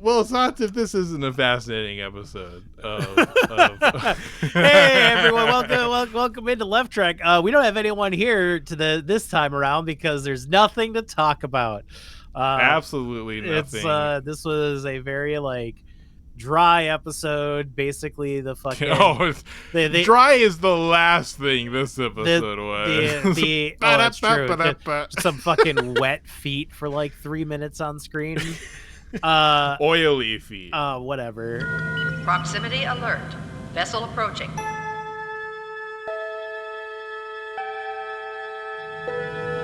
Well, it's not if this isn't a fascinating episode of Hey everyone, welcome into Left Trek. We don't have anyone here this time around because there's nothing to talk about. Absolutely nothing. This was a very dry episode. Basically, the fucking dry is the last thing this episode was. That's true. Just some fucking wet feet for 3 minutes on screen. Oily feet. Whatever. Proximity alert. Vessel approaching.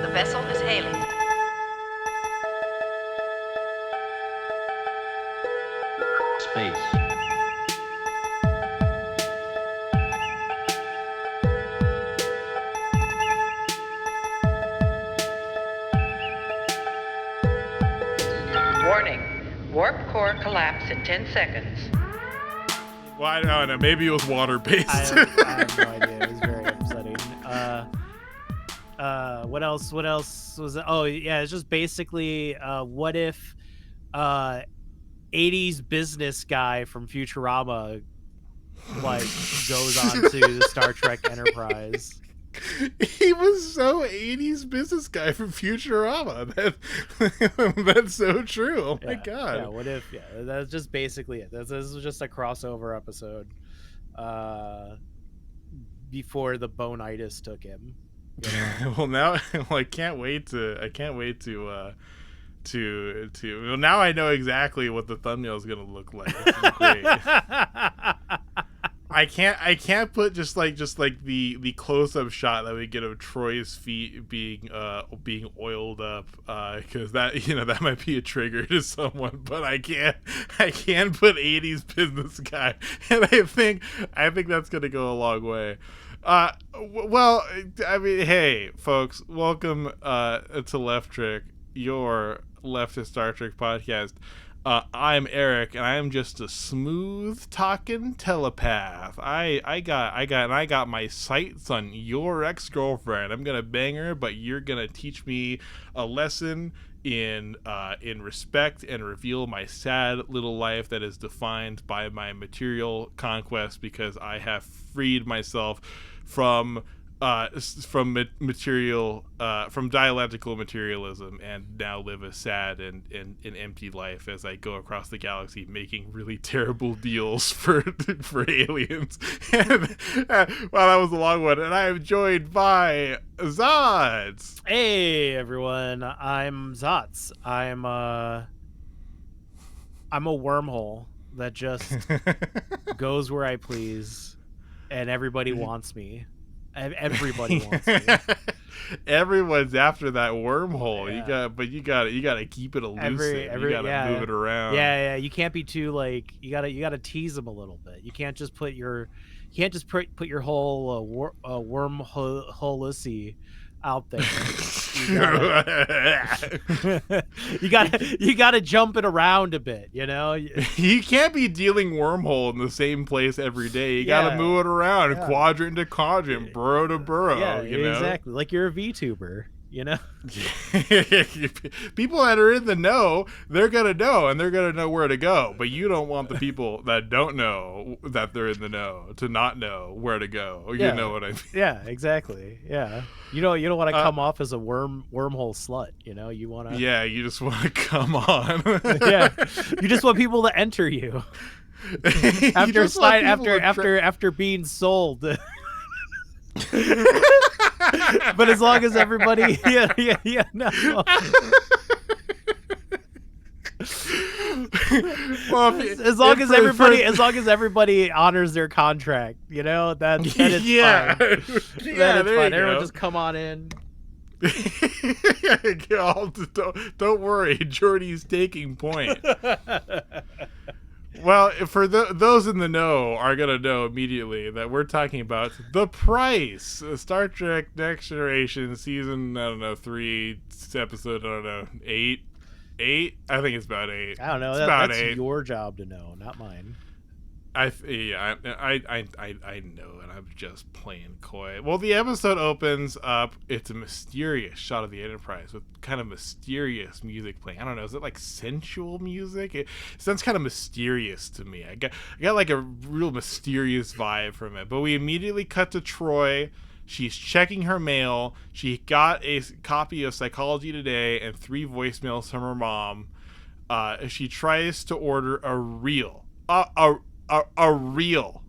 The vessel is hailing. Space. Warning. Warp core collapse in 10 seconds. Well, I don't know. Maybe it was water-based. I have no idea. It was very upsetting. What else was it? Oh, yeah, it's just basically, what if 80's business guy from Futurama goes on to the Star Trek Enterprise? He was so 80's business guy from Futurama. That's so true. Oh my god. Yeah, what if? Yeah, that's just basically it. This was just a crossover episode before the bonitis took him. You know? Well, now I can't wait to well, now I know exactly what the thumbnail is gonna look like. This is great. I can't put just the close up shot that we get of Troi's feet being oiled up because that might be a trigger to someone, but I can put 80's business guy, and I think that's gonna go a long way. Well, I mean, hey folks, welcome to Left Trek, your leftist Star Trek podcast. I'm Eric, and I am just a smooth talking telepath. I got my sights on your ex-girlfriend. I'm gonna bang her, but you're gonna teach me a lesson in respect and reveal my sad little life that is defined by my material conquest because I have freed myself from dialectical materialism and now live a sad and empty life as I go across the galaxy making really terrible deals for aliens. And, well, that was a long one, and I am joined by Zots. Hey everyone, I'm Zots. I'm a wormhole that just goes where I please, and everybody wants me. Everybody wants me. Everyone's after that wormhole. Yeah. You gotta keep it elusive. You gotta move it around. Yeah. You can't be too you gotta tease them a little bit. You can't just put your whole wormhole-ussy out there. You gotta jump it around a bit, you know. You can't be dealing wormhole in the same place every day. You gotta move it around, quadrant to quadrant, burrow to burrow. Yeah, you know? Exactly. Like you're a VTuber, you know. People that are in the know, they're gonna know, and they're gonna know where to go. But you don't want the people that don't know that they're in the know to not know where to go. You know what I mean? Yeah, exactly. Yeah. You don't want to come off as a wormhole slut, you know. You want to. Yeah, you just want to come on. Yeah, you just want people to enter you after being sold. But as long as everybody, no. Well, as long as everybody honors their contract, you know, that is fine. That is fine. Everyone just come on in. Don't worry, Jordy's taking point. Well, for those in the know are going to know immediately that we're talking about The Price, Star Trek Next Generation season, 3, episode, 8? I think it's about 8. I don't know. That's your job to know, not mine. I know, and I'm just playing coy. Well, the episode opens up. It's a mysterious shot of the Enterprise with kind of mysterious music playing. I don't know. Is it like sensual music? It sounds kind of mysterious to me. I got like a real mysterious vibe from it. But we immediately cut to Troi. She's checking her mail. She got a copy of Psychology Today and 3 voicemails from her mom. She tries to order a real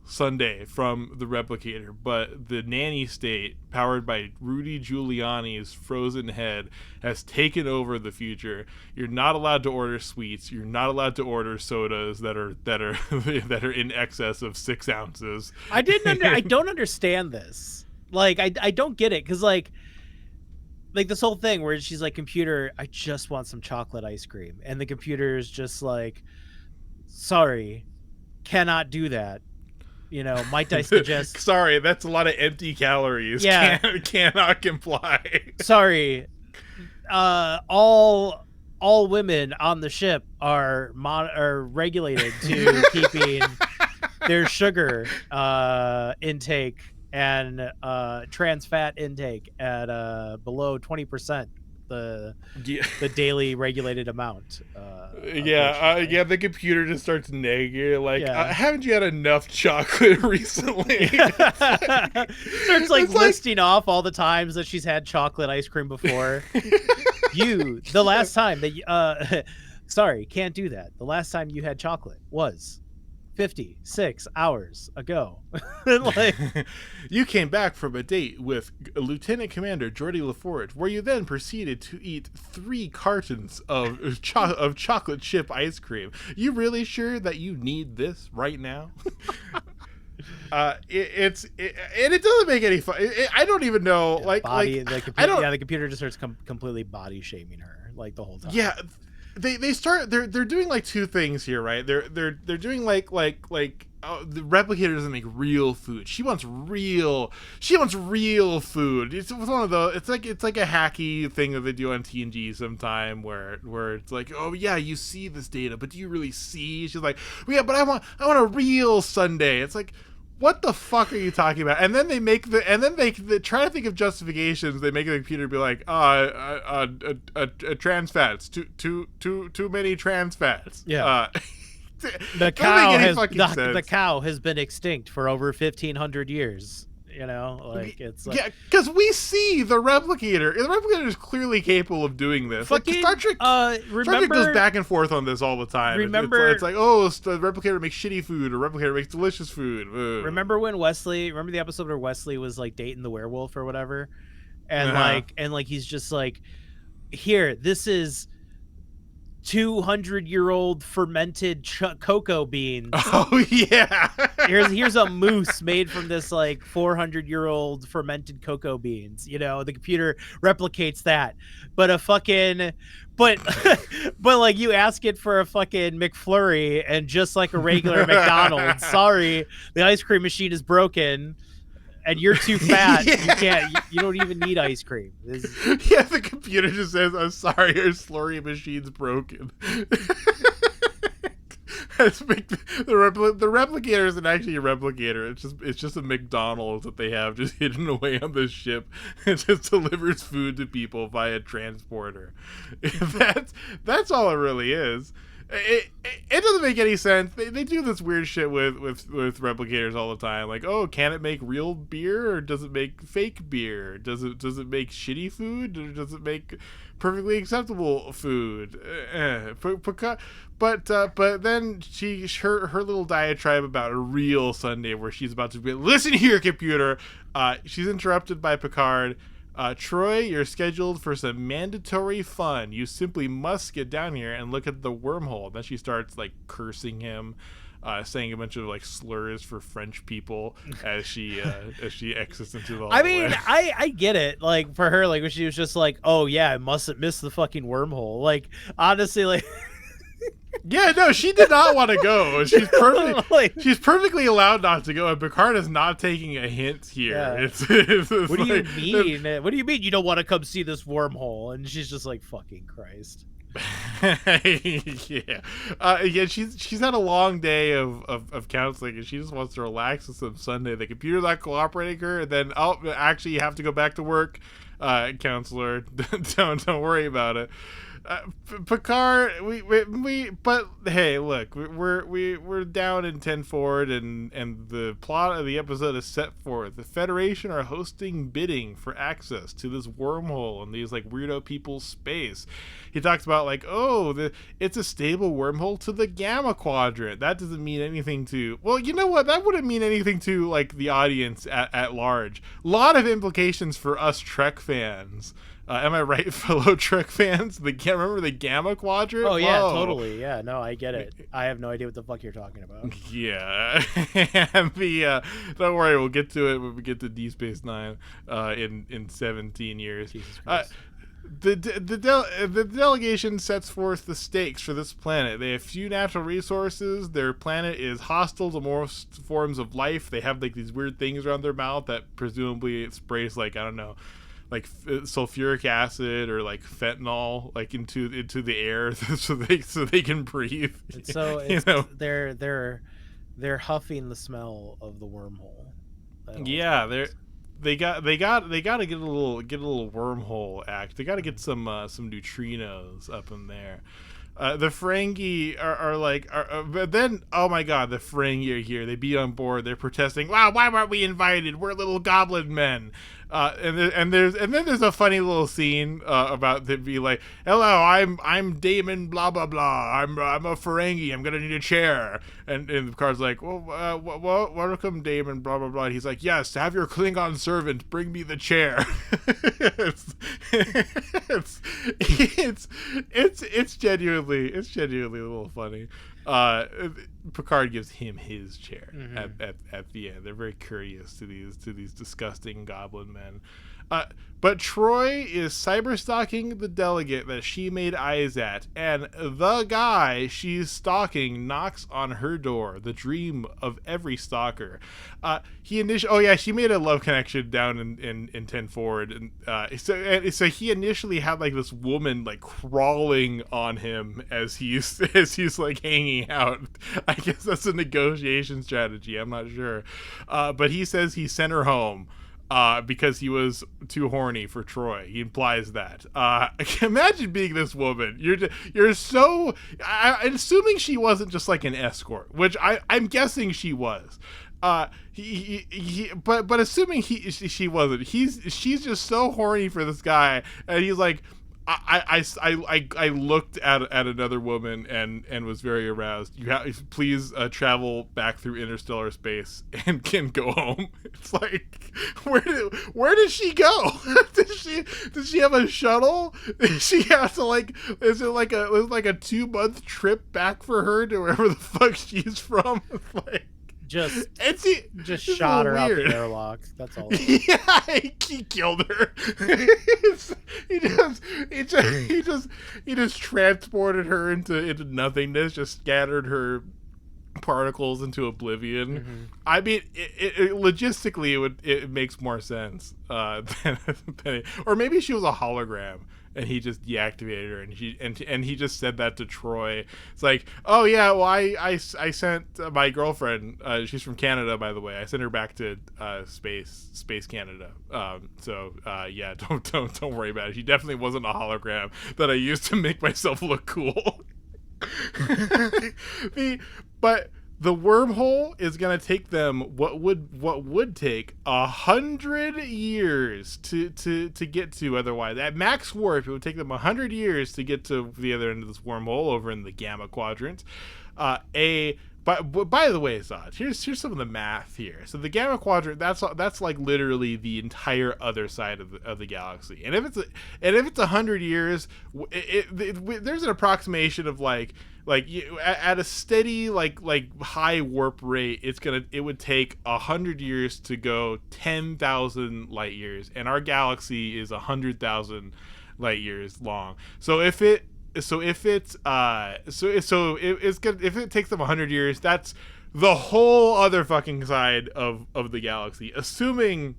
sundae from the replicator, but the nanny state, powered by Rudy Giuliani's frozen head, has taken over the future. You're not allowed to order sweets. You're not allowed to order sodas that are that are in excess of 6 ounces. I don't understand this. Like, I don't get it, because like this whole thing where she's like, computer, I just want some chocolate ice cream, and the computer is just like, sorry, cannot do that. You know, might I suggest? Sorry, that's a lot of empty calories. Yeah, cannot comply. Sorry, all women on the ship are regulated to keeping their sugar intake and trans fat intake at below 20%. The daily regulated amount. The computer just starts nagging, like, haven't you had enough chocolate recently? Starts like listing off all the times that she's had chocolate ice cream before. The last time that sorry, can't do that. The last time you had chocolate was 56 hours ago. Like, you came back from a date with Lieutenant Commander Geordie LaForge, where you then proceeded to eat 3 cartons of chocolate chip ice cream. You really sure that you need this right now? It doesn't make any fun. I don't even know. The computer just starts completely body shaming her like the whole time. Yeah. They're doing like 2 things here, right? They're doing like the replicator doesn't make real food. She wants real food. It's one of those. It's like a hacky thing that they do on TNG sometime where it's like, oh yeah, you see this data, but do you really see? She's like, well, yeah, but I want a real sundae. It's like, what the fuck are you talking about? And then they try to think of justifications. They make the computer be like, trans fats, too many trans fats. Yeah. The cow has been extinct for over 1,500 years. You know, like, it's like, yeah, because we see the replicator. The replicator is clearly capable of doing this. Fucking, like, Star Trek goes back and forth on this all the time. It's like, oh, the replicator makes shitty food, or replicator makes delicious food. Ugh. Remember the episode where Wesley was like dating the werewolf or whatever, and like he's just like, here, this is 200-year-old fermented cocoa beans. Oh yeah. here's a mousse made from this like 400-year-old fermented cocoa beans. You know, the computer replicates that, but like, you ask it for a fucking McFlurry, and just like a regular McDonald's, sorry, the ice cream machine is broken. And you're too fat. Yeah. You don't even need ice cream. Yeah, the computer just says, I'm sorry, your slurry machine's broken. The replicator isn't actually a replicator. It's just a McDonald's that they have just hidden away on the ship. It just delivers food to people via transporter. That's all it really is. It doesn't make any sense. They do this weird shit with replicators all the time. Like, oh, can it make real beer, or does it make fake beer? Does it make shitty food, or does it make perfectly acceptable food? But then her little diatribe about a real sundae, where she's about to be, listen here, computer. She's interrupted by Picard. Troi, you're scheduled for some mandatory fun. You simply must get down here and look at the wormhole. And then she starts like cursing him, saying a bunch of like slurs for French people as she exits into the hallway. I mean, I get it. Like, for her, like, when she was just like, oh yeah, I mustn't miss the fucking wormhole. Like, honestly, like. Yeah, no, she did not want to go. She's perfectly allowed not to go, and Picard is not taking a hint here. Yeah. It's what do you mean? What do you mean you don't want to come see this wormhole? And she's just like, fucking Christ. Yeah, yeah. She's had a long day of counseling, and she just wants to relax on some Sunday. The computer's not cooperating her, and then actually you have to go back to work, counselor. Don't worry about it. Picard, but hey, look, we're down in 10 forward, and the plot of the episode is set forth. The Federation are hosting bidding for access to this wormhole in these like weirdo people's space. He talks about like, it's a stable wormhole to the Gamma Quadrant. That doesn't mean anything to, well, you know what? That wouldn't mean anything to like the audience at large. A lot of implications for us Trek fans. Am I right, fellow Trek fans? Remember the Gamma Quadrant? Oh yeah, Whoa. totally. Yeah, no, I get it. I have no idea what the fuck you're talking about. Yeah, and don't worry, we'll get to it when we get to Deep Space Nine in 17 years. Jesus Christ. The delegation sets forth the stakes for this planet. They have few natural resources. Their planet is hostile to most forms of life. They have like these weird things around their mouth that presumably it sprays like, I don't know, like sulfuric acid or like fentanyl like into the air so they can breathe. So it's, you know? they're huffing the smell of the wormhole. Yeah, they got to get a little wormhole act. They got to get some neutrinos up in there. The Ferengi but then, oh my god, the Ferengi are here. They be on board. They're protesting. Wow, why weren't we invited? We're little goblin men. And then there's a funny little scene about them be like, hello, I'm Damon blah blah blah. I'm a Ferengi. I'm gonna need a chair. And the card's like, well, welcome Damon blah blah blah. And he's like, yes, have your Klingon servant bring me the chair. it's genuinely a little funny. Picard gives him his chair at the end. They're very courteous to these disgusting goblin men. But Troi is cyber-stalking the delegate that she made eyes at, and the guy she's stalking knocks on her door, the dream of every stalker. She made a love connection down in 10 forward, and so he initially had like this woman like crawling on him as he's like hanging out. I guess that's a negotiation strategy. I'm not sure, but he says he sent her home. Because he was too horny for Troi. He implies that. Imagine being this woman. You're so... I'm assuming she wasn't just like an escort, which I'm guessing she was. But assuming she wasn't, she's just so horny for this guy, and he's like, I looked at another woman and was very aroused. Please travel back through interstellar space and can go home. It's like, where does she go? Does she have a shuttle? Does she have to like? Is it like a 2-month trip back for her to wherever the fuck she's from? Like, just it's shot her out weird. the airlock. That's all. Yeah, he killed her. he just transported her into nothingness. Just scattered her particles into oblivion. Mm-hmm. I mean, it logistically it makes more sense than or maybe she was a hologram. And he just deactivated her, and he just said that to Troi. It's like, oh yeah, well I sent my girlfriend. She's from Canada, by the way. I sent her back to space Canada. Yeah, don't worry about it. She definitely wasn't a hologram that I used to make myself look cool. But the wormhole is gonna take them what would take 100 years to get to. Otherwise, at max warp, it would take them 100 years to get to the other end of this wormhole over in the Gamma Quadrant. But by the way, Zod, here's some of the math here. So the Gamma Quadrant, that's like literally the entire other side of the galaxy. And if it's 100 years, there's an approximation of like at a steady like high warp rate, it would take 100 years to go 10,000 light years, and our galaxy is 100,000 light years long. So if it takes them 100 years, that's the whole other fucking side of the galaxy, assuming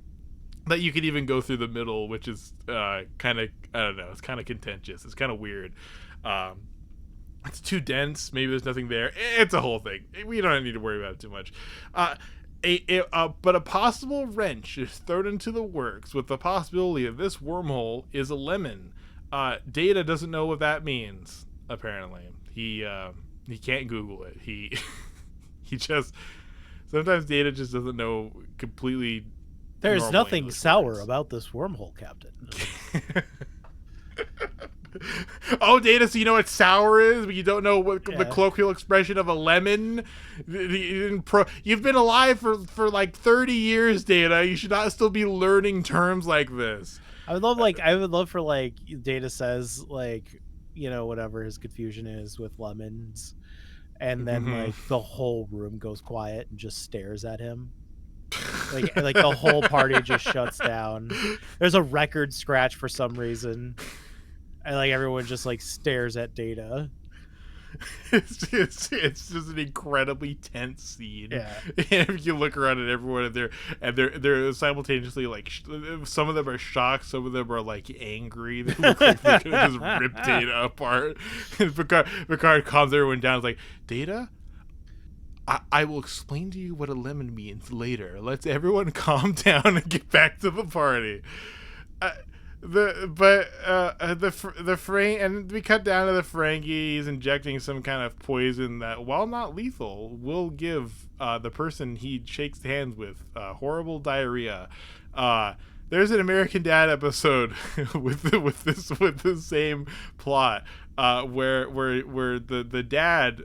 that you could even go through the middle, which is kind of, I don't know, it's kind of contentious, it's kind of weird. It's too dense. Maybe there's nothing there. It's a whole thing. We don't need to worry about it too much. But a possible wrench is thrown into the works with the possibility that this wormhole is a lemon. Data doesn't know what that means. Apparently, he can't Google it. He just sometimes Data just doesn't know completely. There's nothing English sour words. about this wormhole, Captain. Oh, Data, so you know what sour is, but you don't know what the colloquial expression of a lemon? You've been alive for like 30 years, Data. You should not still be learning terms like this. I would love for like Data says like, you know, whatever his confusion is with lemons, and then like the whole room goes quiet and just stares at him. Like the whole party just shuts down. There's a record scratch for some reason. And like everyone just like stares at Data. It's just an incredibly tense scene. Yeah. And if you look around at everyone, and they're simultaneously like some of them are shocked, some of them are like angry. They look like they're gonna just rip Data apart. And Picard calms everyone down. It's like, Data, I will explain to you what a lemon means later. Let's everyone calm down and get back to the party. And we cut down to the Ferengi. He's injecting some kind of poison that, while not lethal, will give the person he shakes hands with horrible diarrhea. There's an American Dad episode with the same plot where the dad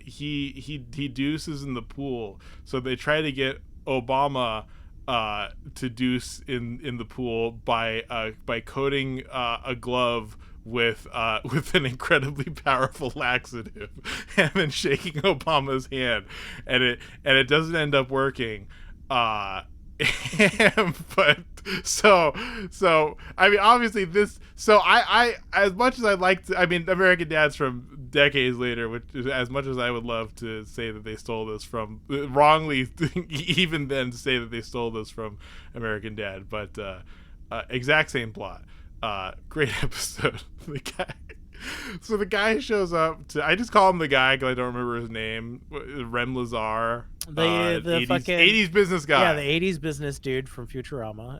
he deuces in the pool, so they try to get Obama to deuce in the pool by coating a glove with an incredibly powerful laxative and then shaking Obama's hand, and it doesn't end up working. But so I mean, obviously this. So I as much as I'd like to, I mean, American Dad's from decades later, which is, as much as I would love to say that they stole this from, wrongly even then to say that they stole this from American Dad, but exact same plot. Great episode. So the guy shows up to, I just call him the guy because I don't remember his name. Rem Lazar, the 80s, fucking 80s business guy. Yeah, the 80s business dude from Futurama.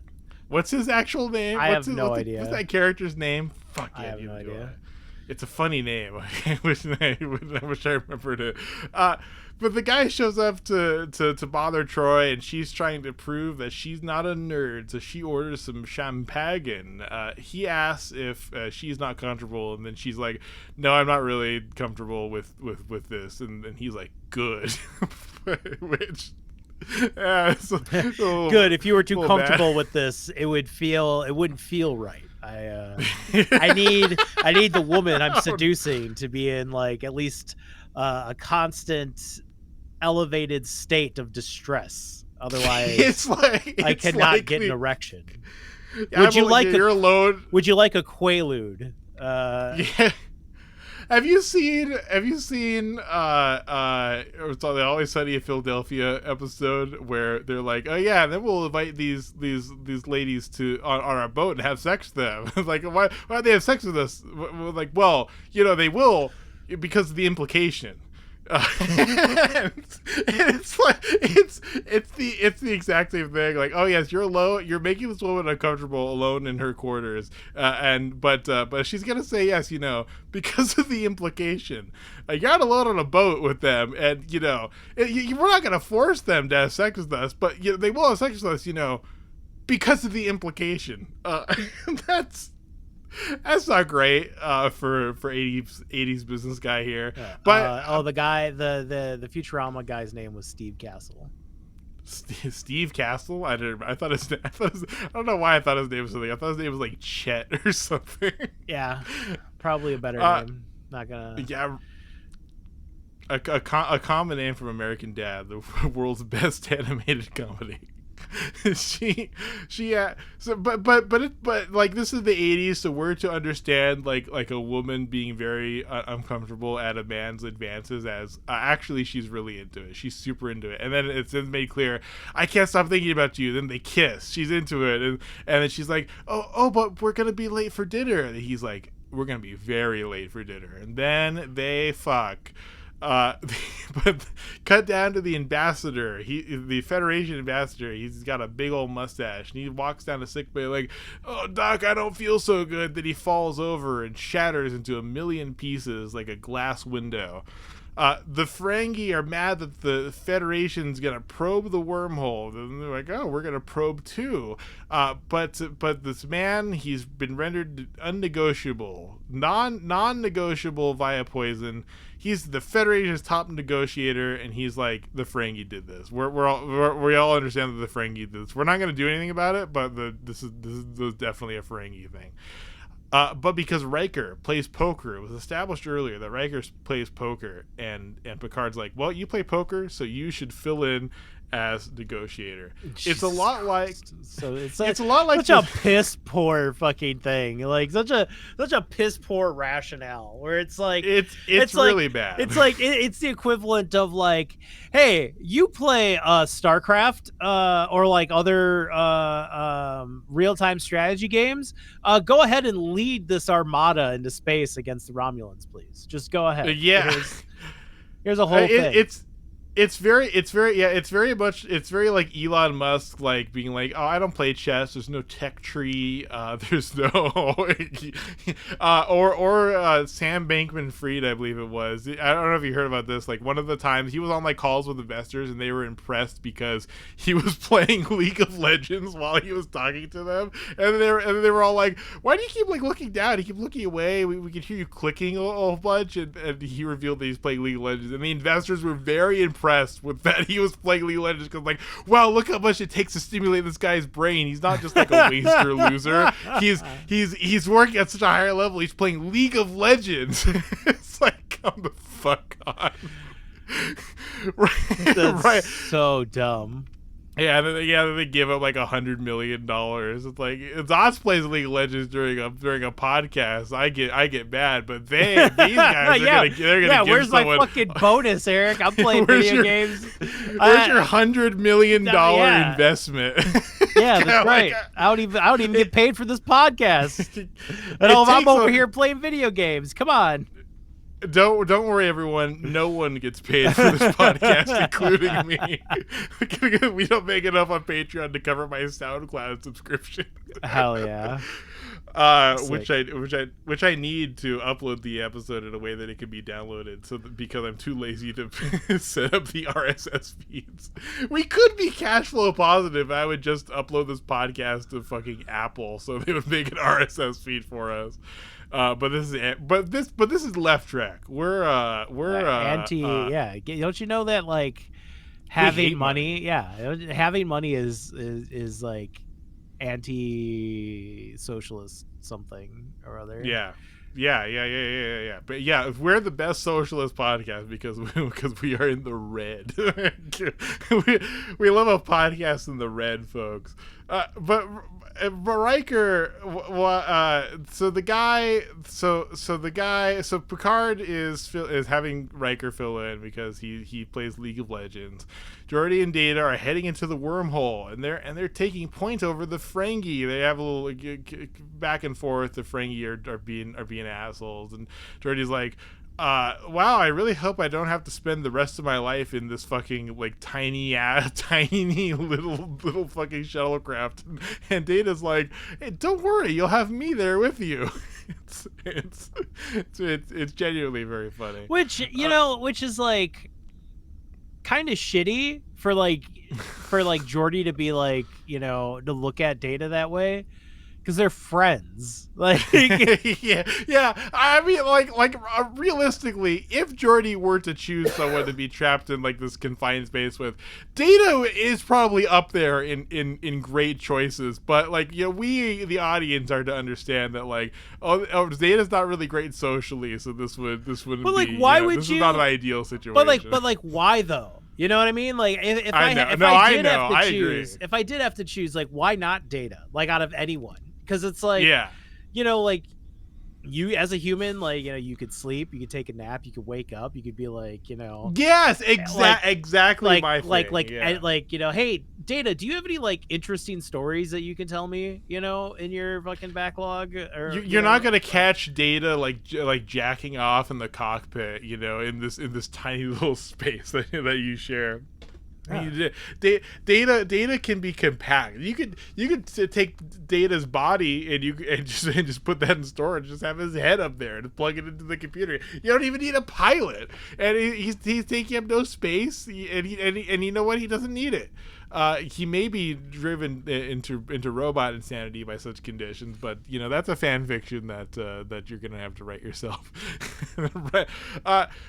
What's his actual name? I have no idea. What's that character's name? Fuck yeah, I have no idea. It's a funny name. I wish I remembered it. But the guy shows up to bother Troi, and she's trying to prove that she's not a nerd, so she orders some champagne. He asks if she's not comfortable, and then she's like, "No, I'm not really comfortable with this." And he's like, "Good," which. Good. If you were too comfortable with this, it wouldn't feel right. I need the woman I'm seducing to be in like at least a constant elevated state of distress. Otherwise, I cannot get an erection. Yeah, would you like you're alone? Would you like a quaalude? Yeah. Have you seen the Always Sunny in Philadelphia episode where they're like, oh yeah, and then we'll invite these ladies to on our boat and have sex with them? Like, why do they have sex with us? We're like, well, you know, they will because of the implication. It's like it's the exact same thing. Like, oh yes, you're making this woman uncomfortable alone in her quarters, but she's gonna say yes, you know, because of the implication. You're not alone on a boat with them, and you know, we're not gonna force them to have sex with us, but you know, they will have sex with us, you know, because of the implication. That's not great for 80s business guy here. Yeah. But the guy, the Futurama guy's name was Steve Castle. Steve Castle? I don't know why I thought his name was something. I thought his name was like Chet or something. Yeah, probably a better name. Not gonna. Yeah. A common name from American Dad, the world's best animated comedy. But like, this is the 80s, so we're to understand like a woman being very uncomfortable at a man's advances as actually she's really into it, she's super into it, and then it's made clear, I can't stop thinking about you. Then they kiss, she's into it, and then she's like, oh but we're gonna be late for dinner, and he's like, we're gonna be very late for dinner. And then they fuck. But cut down to the ambassador. The Federation ambassador. He's got a big old mustache, and he walks down to sickbay like, "Oh, Doc, I don't feel so good." Then he falls over and shatters into a million pieces like a glass window. The Ferengi are mad that the Federation's gonna probe the wormhole. And they're like, "Oh, we're gonna probe too." But this man, he's been rendered unnegotiable, non-negotiable via poison. He's the Federation's top negotiator, and he's like, the Ferengi did this. We all understand that the Ferengi did this. We're not gonna do anything about it, but this is definitely a Ferengi thing. But because Riker plays poker, it was established earlier that Riker plays poker, and Picard's like, "Well, you play poker, so you should fill in as negotiator." It's a lot like it's a lot like such a piss poor fucking thing, like such a piss poor rationale where it's like it's like, really bad. It's like it's the equivalent of like, hey, you play StarCraft or like other real-time strategy games, go ahead and lead this armada into space against the Romulans, please. Just go ahead. Here's a whole thing. It's very very like Elon Musk, like being like, "Oh, I don't play chess. There's no tech tree. There's no," or Sam Bankman-Fried, I believe it was. I don't know if you heard about this. Like one of the times he was on like calls with investors, and they were impressed because he was playing League of Legends while he was talking to them, and they were all like, "Why do you keep like looking down? You keep looking away. We could hear you clicking a whole bunch." And he revealed that he's playing League of Legends, and the investors were very impressed with that he was playing League of Legends, because like, wow, look how much it takes to stimulate this guy's brain. He's not just like a waster loser. He's working at such a higher level. He's playing League of Legends. It's like, come the fuck on. That's so dumb. Yeah, then they give up like $100 million. It's like, Zots plays League of Legends during a podcast. I get mad, but these guys are they're gonna give where's someone, my fucking bonus, Eric? I'm playing video games. Where's your $100 million investment? Yeah, that's right. I don't even get paid for this podcast. I'm over here playing video games. Come on. Don't worry, everyone. No one gets paid for this podcast, including me. We don't make enough on Patreon to cover my SoundCloud subscription. Hell yeah. Which I need to upload the episode in a way that it can be downloaded, because I'm too lazy to set up the RSS feeds. We could be cash flow positive. I would just upload this podcast to fucking Apple, so they would make an RSS feed for us. But this is Left Trek. We're anti. Don't you know that like having money? Having money is like anti-socialist something or other. Yeah. But yeah, we're the best socialist podcast because we are in the red. we love a podcast in the red, folks. But Riker, so Picard is having Riker fill in because he plays League of Legends. Geordi and Data are heading into the wormhole, and they're taking point over the Ferengi. They have a little back and forth. The Ferengi are being assholes, and Geordi's like, wow, I really hope I don't have to spend the rest of my life in this fucking like tiny little fucking shuttlecraft. And Data's like, hey, don't worry, you'll have me there with you. It's genuinely very funny. Which is like kind of shitty for Geordi to be like, to look at Data that way. Because they're friends, like yeah. I mean, like realistically, if Geordi were to choose someone to be trapped in like this confined space with, Data is probably up there in great choices. But like, we the audience are to understand that like, Data's not really great socially, so this wouldn't. But like, why would this you? is not an ideal situation. But like, why though? You know what I mean? Like, if I did have to choose, like, why not Data? Like, out of anyone. Because it's like, like you as a human, like, you could sleep, you could take a nap, you could wake up, you could be like, yes, exactly like, my thing. hey, Data, do you have any like interesting stories that you can tell me, you know, in your fucking backlog? Or you're not gonna catch Data like jacking off in the cockpit, you know, in this tiny little space that you share. Yeah. Data can be compact. You could take Data's body and just put that in storage. Just have his head up there and plug it into the computer. You don't even need a pilot, and he's taking up no space. And you know what? He doesn't need it. He may be driven into robot insanity by such conditions, but you know that's a fan fiction that you're gonna have to write yourself.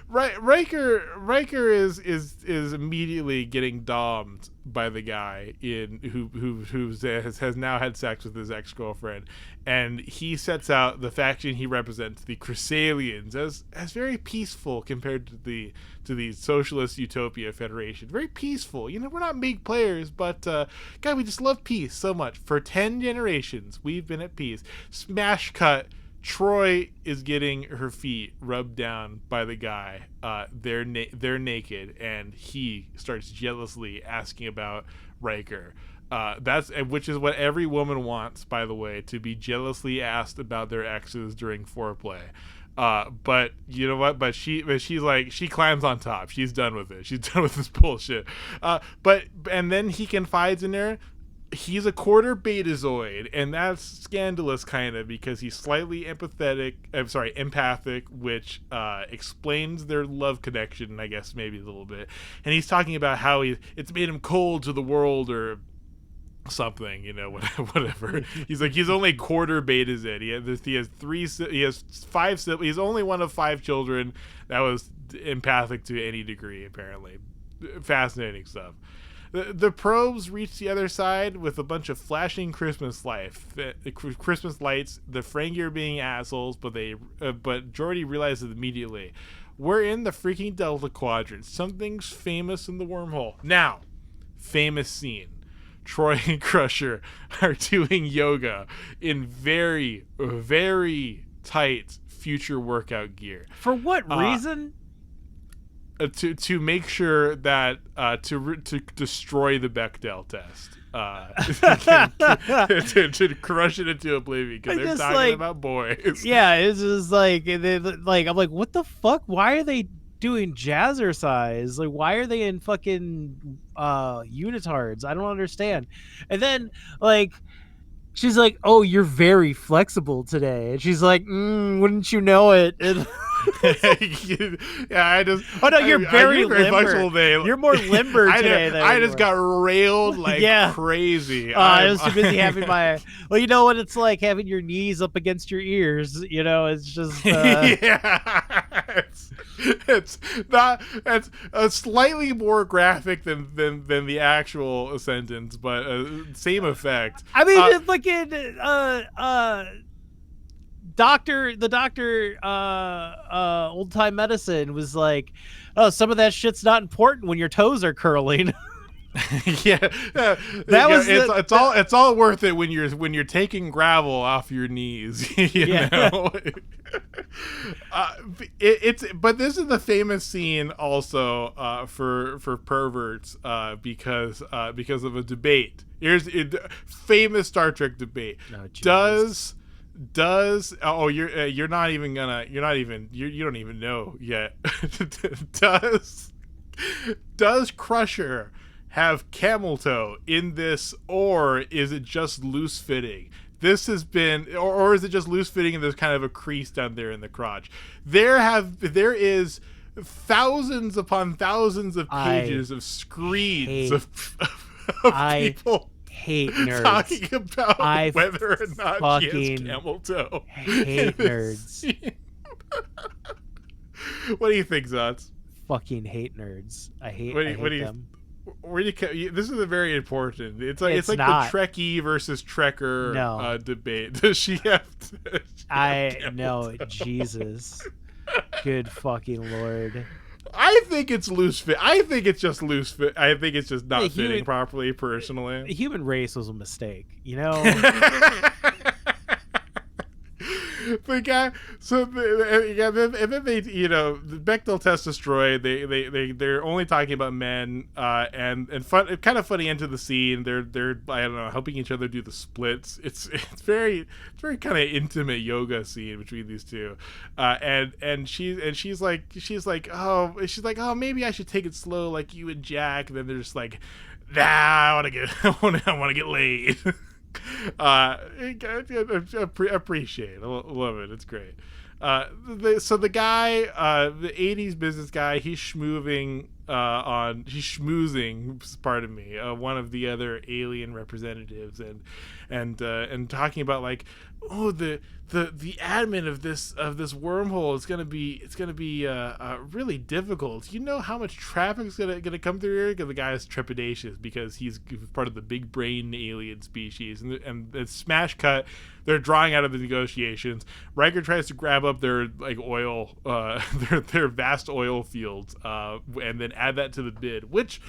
Riker is immediately getting dommed by the guy who has now had sex with his ex-girlfriend, and he sets out the faction he represents, the Chrysalians, as very peaceful compared to the Socialist Utopia Federation. Very peaceful. You know, we're not big players, but God, we just love peace so much. For 10 generations, we've been at peace. Smash cut. Troi is getting her feet rubbed down by the guy. They're naked, and he starts jealously asking about Riker. Which is what every woman wants, by the way, to be jealously asked about their exes during foreplay. But you know what? But she's like, she climbs on top. She's done with it. She's done with this bullshit. And then he confides in her. He's a quarter betazoid, and that's scandalous, kind of, because he's slightly empathic, which explains their love connection, I guess, maybe a little bit. And he's talking about how it's made him cold to the world, or something, you know, whatever. He's like, he's only quarter betazoid. He has 5 siblings. He's only one of 5 children that was empathic to any degree, apparently. Fascinating stuff. The probes reach the other side with a bunch of flashing Christmas lights. The Ferengi are being assholes, but Geordi realizes immediately, we're in the freaking Delta Quadrant. Something's famous in the wormhole. Now, famous scene. Troi and Crusher are doing yoga in very, very tight future workout gear. For what reason? To make sure that to destroy the Bechdel test, to crush it into oblivion, because they're talking about boys. Yeah, it's just like I'm like, what the fuck? Why are they doing jazzercise? Like, why are they in fucking unitards? I don't understand. And then like, she's like, oh, you're very flexible today, and she's like, wouldn't you know it? And yeah, you're very limber. Flexible today. You're more limber today. I just got railed like crazy. I was too busy having my. Well, you know what it's like having your knees up against your ears. You know, it's just. Yeah, it's slightly more graphic than the actual sentence, but same effect. I mean, it's like in the doctor old time medicine was like, oh, some of that shit's not important when your toes are curling. It's all worth it when you're taking gravel off your knees. you know. But this is the famous scene also for perverts because of a debate. Here's famous Star Trek debate. Oh, you don't even know yet. does Crusher have camel toe in this, or is it just loose fitting? This has been, or is it just loose fitting and there's kind of a crease down there in the crotch? There is thousands upon thousands of pages of screens of people hate nerds talking about whether or not she has camel toe. Hate nerds. What do you think, Zots? Fucking hate nerds. I hate them. This is a very important. It's like not. The Trekkie versus Trekker debate. Does she have? No, Jesus, good fucking Lord. I think it's loose fit. I think it's just loose fit. I think it's just not fitting properly. Personally, the human race was a mistake. You know. The guy, so and then they, the Bechdel test destroy. They're only talking about men, and fun, kind of funny into the scene. They're I don't know, helping each other do the splits. It's very kind of intimate yoga scene between these two, and she's like, oh, maybe I should take it slow like you and Jack. And then they're just like, nah, I want to get laid. Appreciate it. I love it. It's great. So the guy, the 80's business guy, he's schmoozing, pardon me, one of the other alien representatives, and talking about like, oh, the admin of this wormhole is gonna be really difficult. You know how much traffic's gonna come through here? Because the guy is trepidatious because he's part of the big brain alien species, and the smash cut. They're drawing out of the negotiations. Riker tries to grab up their like oil, their vast oil fields, and then add that to the bid, which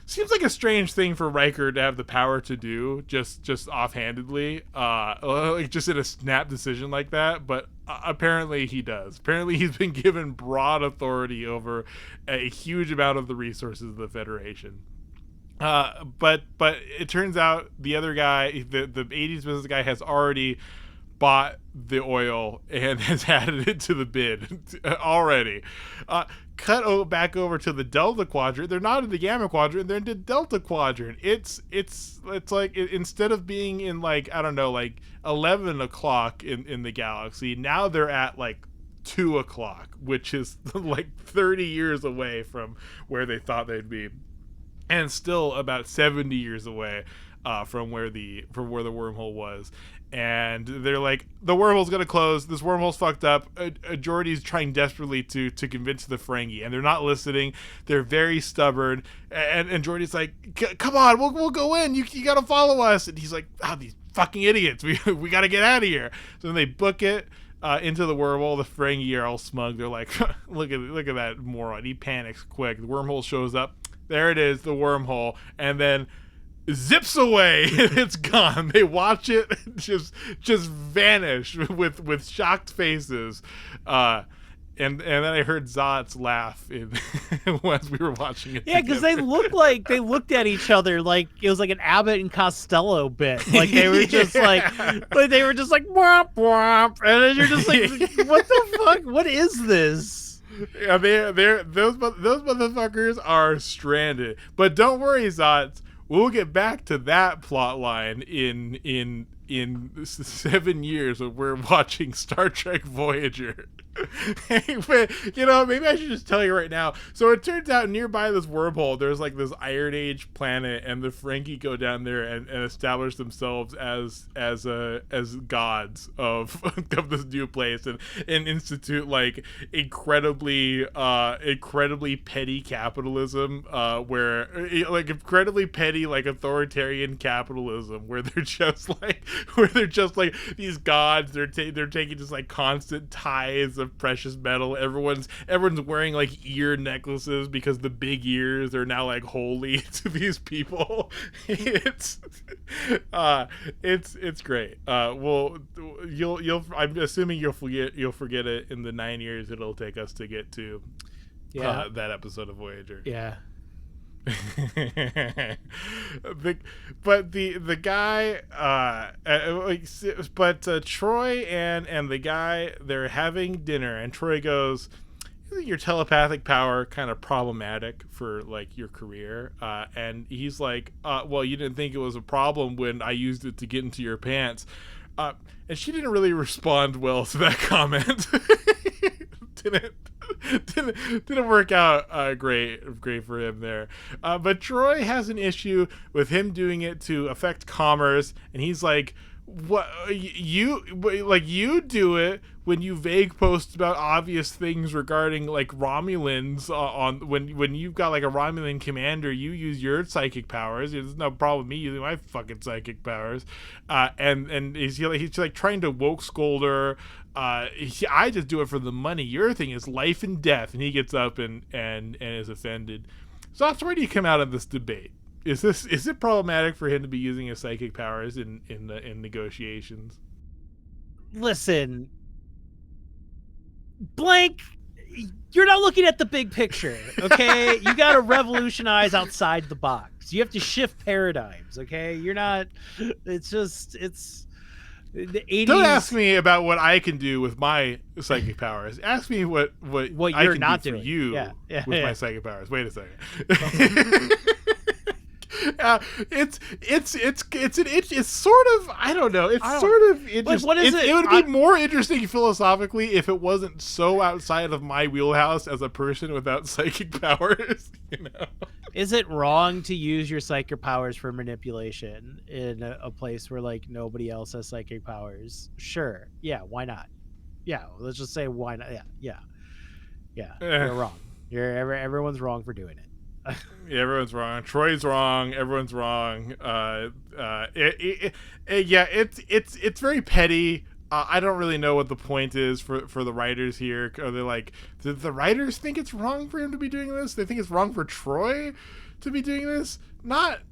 seems like a strange thing for Riker to have the power to do, just offhandedly, like just in a snap decision like that. But apparently he does. Apparently he's been given broad authority over a huge amount of the resources of the Federation. But it turns out the other guy, the 80's business guy, has already bought the oil and has added it to the bid already. Cut back over to the Delta Quadrant. They're not in the Gamma Quadrant. They're in the Delta Quadrant. It's like, instead of being in like, I don't know, like 11 o'clock in the galaxy, now they're at like 2 o'clock, which is like 30 years away from where they thought they'd be. And still about 70 years away from where the wormhole was. And they're like, the wormhole's gonna close. This wormhole's fucked up. Geordi's trying desperately to convince the Ferengi, and they're not listening. They're very stubborn. And Geordi's like, come on, we'll go in. You gotta follow us. And he's like, these fucking idiots. We gotta get out of here. So then they book it into the wormhole. The Ferengi are all smug. They're like, look at that moron. He panics quick. The wormhole shows up. There it is, the wormhole, and then zips away, and it's gone. They watch it just vanish with shocked faces, and then I heard Zot's laugh as we were watching it. Yeah, because they looked at each other like it was like an Abbott and Costello bit. Like they were just like womp womp, and then you're just like, what the fuck? What is this? Yeah, those motherfuckers are stranded. But don't worry, Zots. We'll get back to that plot line in 7 years when we're watching Star Trek Voyager. But, maybe I should just tell you right now. So it turns out nearby this wormhole, there's like this Iron Age planet, and the Ferengi go down there and establish themselves as gods of this new place, and institute like incredibly petty capitalism, where like incredibly petty like authoritarian capitalism, where they're just like these gods. They're taking just like constant tithes of precious metal. Everyone's wearing like ear necklaces because the big ears are now like holy to these people. It's great. Well, I'm assuming you'll forget it in the 9 years it'll take us to get to that episode of Voyager. Yeah. But the guy, Troi and the guy, they're having dinner, and Troi goes, "Isn't your telepathic power kind of problematic for like your career?" And he's like, "Well, you didn't think it was a problem when I used it to get into your pants." And she didn't really respond well to that comment. Didn't work out great for him there. But Troi has an issue with him doing it to affect commerce, and he's like, "What you do it when you vague post about obvious things regarding like Romulans on when you've got like a Romulan commander, you use your psychic powers. There's no problem with me using my fucking psychic powers." And he's like trying to woke scold her. I just do it for the money. Your thing is life and death. And he gets up and is offended. So that's where do you come out of this debate? Is it problematic for him to be using his psychic powers in negotiations? Listen, blank. You're not looking at the big picture, okay? You got to revolutionize outside the box. You have to shift paradigms, okay? You're not. It's just the 80s. Don't ask me about what I can do with my psychic powers. Ask me what I you're can not do for doing. you Yeah, with my psychic powers. Wait a second. It's sort of, I don't know. It's sort of interesting. What is it? It would be more interesting philosophically if it wasn't so outside of my wheelhouse as a person without psychic powers. You know, Is it wrong to use your psychic powers for manipulation in a place where like nobody else has psychic powers? Sure. Yeah. Why not? Yeah. Let's just say why not? Yeah. You're wrong. Everyone's wrong for doing it. Yeah, everyone's wrong. Troy's wrong. Everyone's wrong. It's very petty. I don't really know what the point is for the writers here. Are they like, did the writers think it's wrong for him to be doing this? They think it's wrong for Troi to be doing this? Not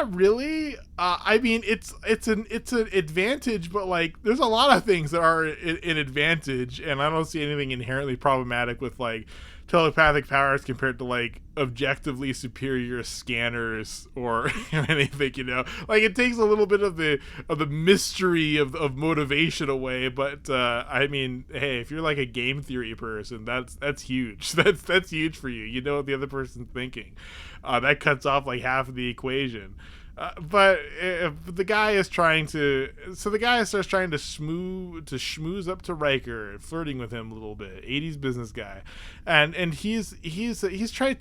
really. I mean, it's an advantage, but like, there's a lot of things that are an advantage, and I don't see anything inherently problematic with like telepathic powers compared to like objectively superior scanners or anything, you know. Like, it takes a little bit of the mystery of motivation away, but I mean, hey, if you're like a game theory person, that's huge. That's huge for you. You know what the other person's thinking. That cuts off like half of the equation. But the guy is trying to. So the guy starts trying to schmooze up to Riker, flirting with him a little bit. 80's business guy, and he tries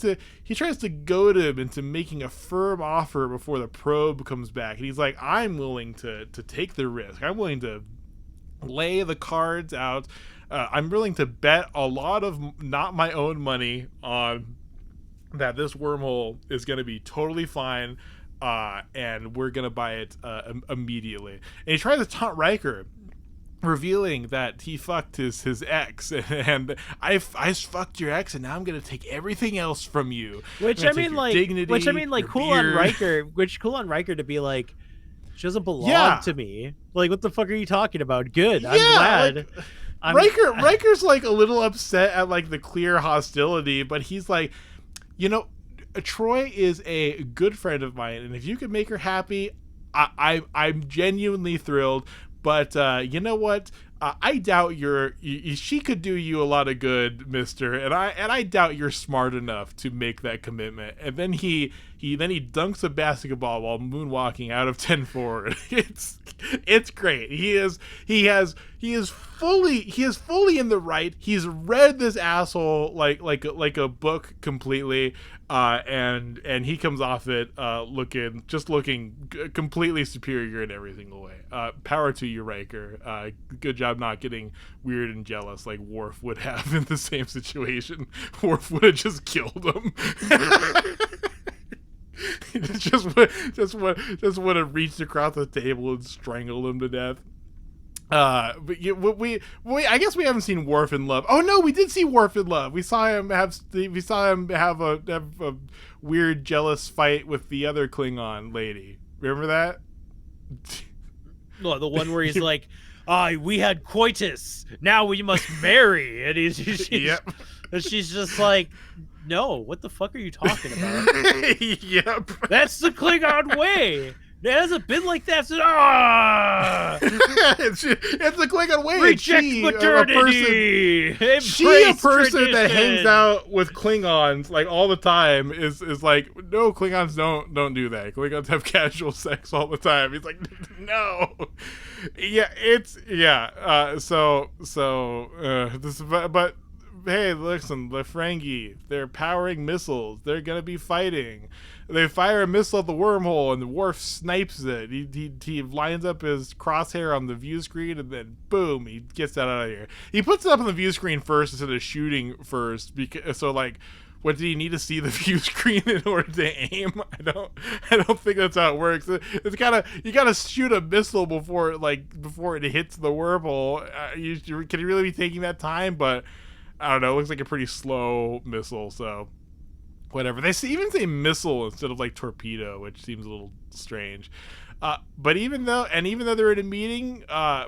to goad him into making a firm offer before the probe comes back. And he's like, I'm willing to take the risk. I'm willing to lay the cards out. I'm willing to bet a lot of not my own money on that this wormhole is going to be totally fine. And we're gonna buy it immediately. And he tries to taunt Riker, revealing that he fucked his ex, and I fucked your ex, and now I'm gonna take everything else from you. Which I mean, like, cool on Riker. Which cool on Riker to be like, she doesn't belong to me. Like, what the fuck are you talking about? Good, I'm glad. Like, Riker's like a little upset at like the clear hostility, but he's like, you know, Troi is a good friend of mine, and if you can make her happy, I'm genuinely thrilled. But you know what? I doubt she could do you a lot of good, mister, and I doubt you're smart enough to make that commitment. And then he dunks a basketball while moonwalking out of 10 forward. It's great. He is fully in the right. He's read this asshole like a book completely. And he comes off it looking completely superior in every single way. Power to you, Riker. Good job not getting weird and jealous like Worf would have in the same situation. Worf would have just killed him. just would have reached across the table and strangled him to death. But I guess we haven't seen Worf in love. Oh no, we did see Worf in love. We saw him have a weird jealous fight with the other Klingon lady. Remember that? Well, the one where he's like, we had coitus, now we must marry, and yep. And she's just like, no, what the fuck are you talking about? Yep. That's the Klingon way. It hasn't been like that since. It's the Klingon way. Reject modernity. A person that hangs out with Klingons like all the time is like, no, Klingons don't do that. Klingons have casual sex all the time. He's like, no. But hey, listen, the Ferengi, they're powering missiles. They're gonna be fighting. They fire a missile at the wormhole, and the Worf snipes it. He lines up his crosshair on the view screen, and then boom, he gets that out of here. He puts it up on the view screen first instead of shooting first, because what did he need to see the view screen in order to aim? I don't think that's how it works. You gotta shoot a missile before it hits the wormhole. Can you really be taking that time? But I don't know. It looks like a pretty slow missile, so whatever. They even say missile instead of like torpedo, which seems a little strange. But even though they're in a meeting,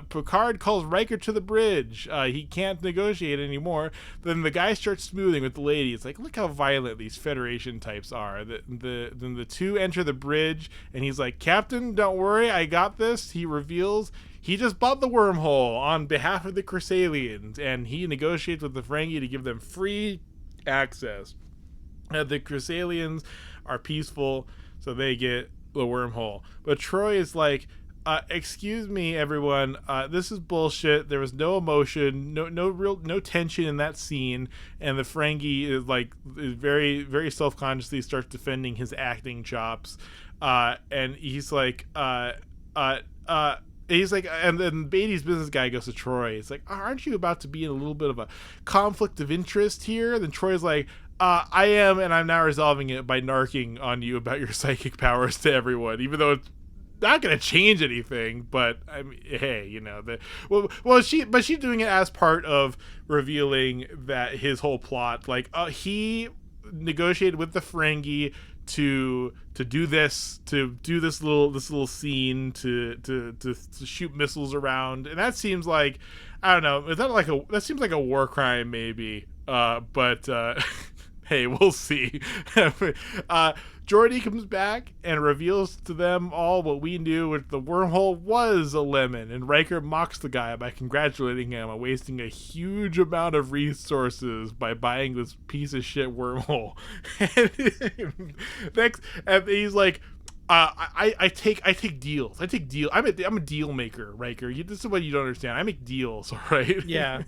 Picard calls Riker to the bridge. He can't negotiate anymore. Then the guy starts smoothing with the lady. It's like, look how violent these Federation types are. Then the two enter the bridge, and he's like, Captain, don't worry, I got this. He reveals he just bought the wormhole on behalf of the Chrysalians, and he negotiates with the Ferengi to give them free access. The Chrysalians are peaceful, so they get the wormhole. But Troi is like, excuse me, everyone, this is bullshit. There was no emotion, no tension in that scene, and the Ferengi is very, very self-consciously starts defending his acting chops, and he's like, and then the 80's business guy goes to Troi. It's like, aren't you about to be in a little bit of a conflict of interest here? Then Troy's like, I am, and I'm now resolving it by narking on you about your psychic powers to everyone, even though it's not going to change anything. But I mean, hey, she's doing it as part of revealing that his whole plot, like, he negotiated with the Ferengi to do this little scene to shoot missiles around, and that seems like, I don't know, that seems like a war crime maybe, but hey, we'll see. Geordi comes back and reveals to them all what we knew, which the wormhole was a lemon, and Riker mocks the guy by congratulating him on wasting a huge amount of resources by buying this piece of shit wormhole. And he's like, I take deals. I'm a deal maker, Riker. This is what you don't understand. I make deals, all right? Yeah.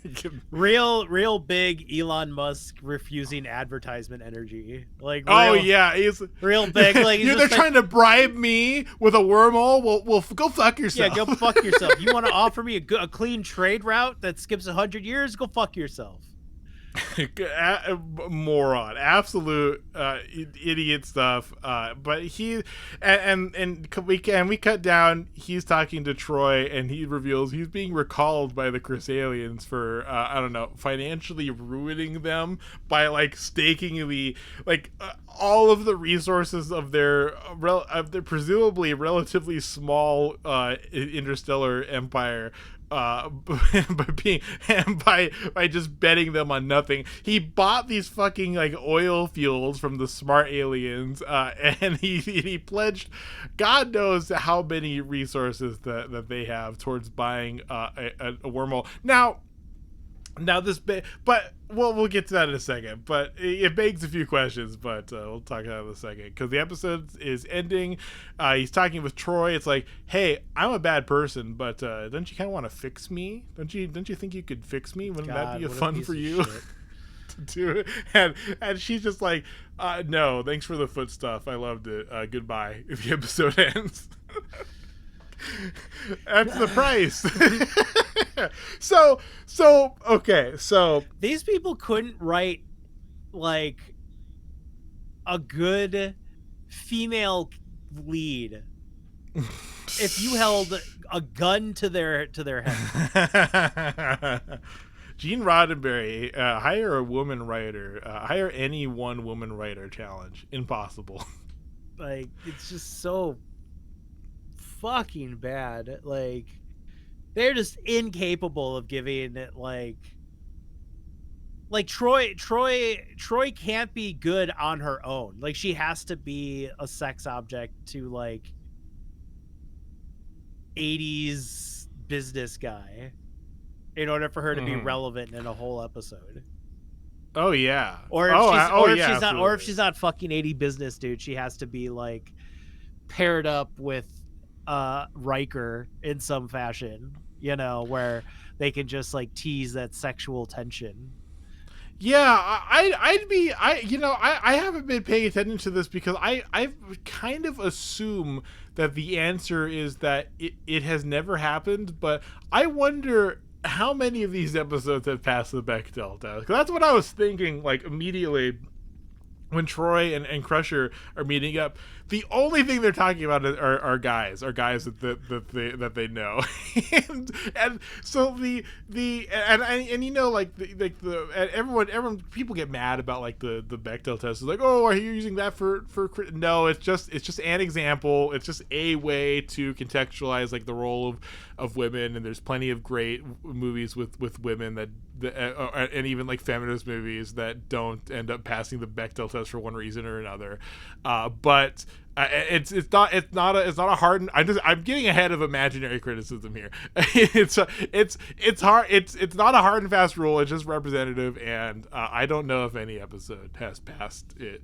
real big Elon Musk refusing advertisement energy. Like, he's real big. Like, they're trying to bribe me with a wormhole. Well, go fuck yourself. Yeah, go fuck yourself. You want to offer me a clean trade route that skips 100 years? Go fuck yourself. Moron, absolute idiot stuff. But he and we cut down. He's talking to Troi, and he reveals he's being recalled by the Chrysalians for I don't know, financially ruining them by like staking the all of the resources of their presumably relatively small interstellar empire. By just betting them on nothing. He bought these fucking like oil fields from the smart aliens, and he pledged God knows how many resources that they have towards buying a wormhole. Now this, but we'll get to that in a second. But it begs a few questions. But we'll talk about it in a second because the episode is ending. He's talking with Troi. It's like, hey, I'm a bad person, but don't you kind of want to fix me? Don't you think you could fix me? Wouldn't that be fun for you to do? And she's just like, no, thanks for the foot stuff. I loved it. Goodbye. If the episode ends. That's the price. So these people couldn't write like a good female lead if you held a gun to their head. Gene Roddenberry, hire a woman writer. Hire any one woman writer challenge. Impossible. Like, it's just so fucking bad. Like, they're just incapable of giving it like Troi can't be good on her own. Like, she has to be a sex object to like 80's business guy in order for her to be relevant in a whole episode. Oh yeah. Or if she's not fucking 80 business dude, she has to be like paired up with Riker in some fashion, where they can just like tease that sexual tension. Yeah, I haven't been paying attention to this because I kind of assume that the answer is that it has never happened, but I wonder how many of these episodes have passed the Bechdel test. Because that's what I was thinking, like, immediately when Troi and Crusher are meeting up, the only thing they're talking about are guys that they know, and so the and you know like the everyone people get mad about like the Bechdel test. It's like, oh, are you using that for no, it's just an example. It's just a way to contextualize like the role of women, and there's plenty of great movies with women that and even like feminist movies that don't end up passing the Bechdel test for one reason or another. But it's not a hard. I'm getting ahead of imaginary criticism here. It's hard. It's not a hard and fast rule. It's just representative, and I don't know if any episode has passed it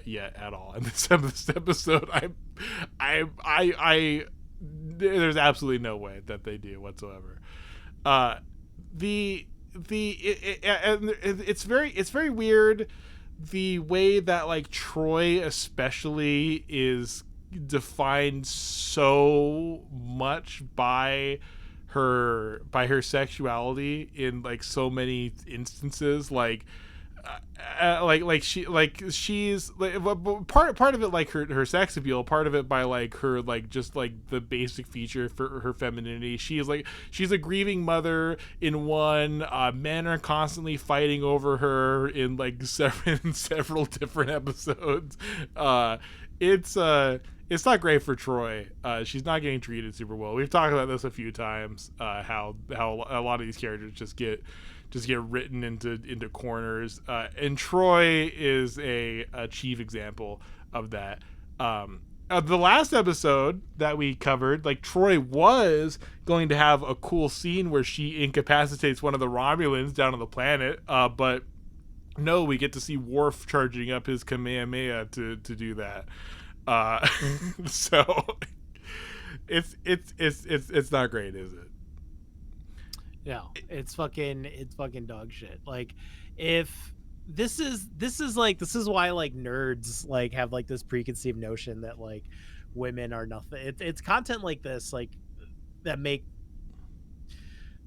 yet at all. In this episode, I there's absolutely no way that they do whatsoever. It's very weird the way that like Troi especially is defined so much by her sexuality in like so many instances, she's like part of it like her sex appeal, part of it by like her like just like the basic feature for her femininity. She's a grieving mother in one. Men are constantly fighting over her in like several different episodes. It's not great for Troi. She's not getting treated super well. We've talked about this a few times. How a lot of these characters just get written into corners, and Troi is a chief example of that. The last episode that we covered, like Troi was going to have a cool scene where she incapacitates one of the Romulans down on the planet, but no, we get to see Worf charging up his Kamehameha to do that. So it's not great, is it? No, it's fucking dog shit. Like, if this is why like nerds like have like this preconceived notion that like women are nothing. It's content like this like that make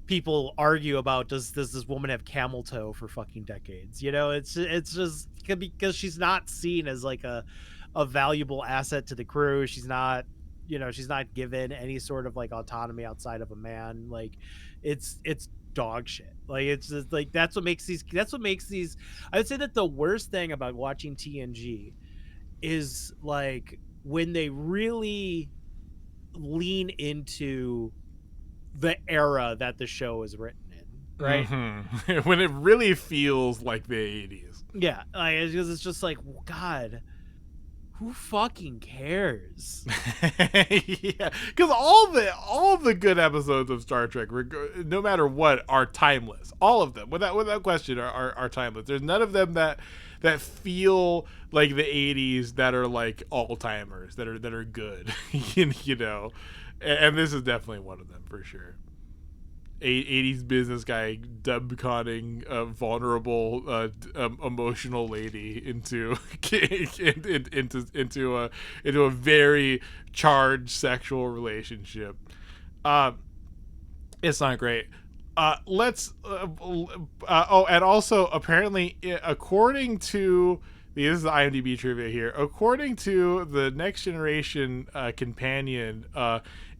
people argue about does this woman have camel toe for fucking decades? You know, it's just because she's not seen as like a valuable asset to the crew. She's not, you know, she's not given any sort of like autonomy outside of a man. Like, it's dog shit. Like, it's just like that's what makes these I would say that the worst thing about watching TNG is like when they really lean into the era that the show is written in, right? Mm-hmm. When it really feels like the 80s. Yeah, like, it's just like, God, who fucking cares? Yeah, because all the good episodes of Star Trek, no matter what, are timeless. All of them, without question, are timeless. There's none of them that feel like the 80s that are like all timers that are good, you know. And this is definitely one of them for sure. 80s business guy dubconning a vulnerable, emotional lady into a very charged sexual relationship. It's not great. And also apparently, according to this is the IMDb trivia here. According to the Next Generation companion,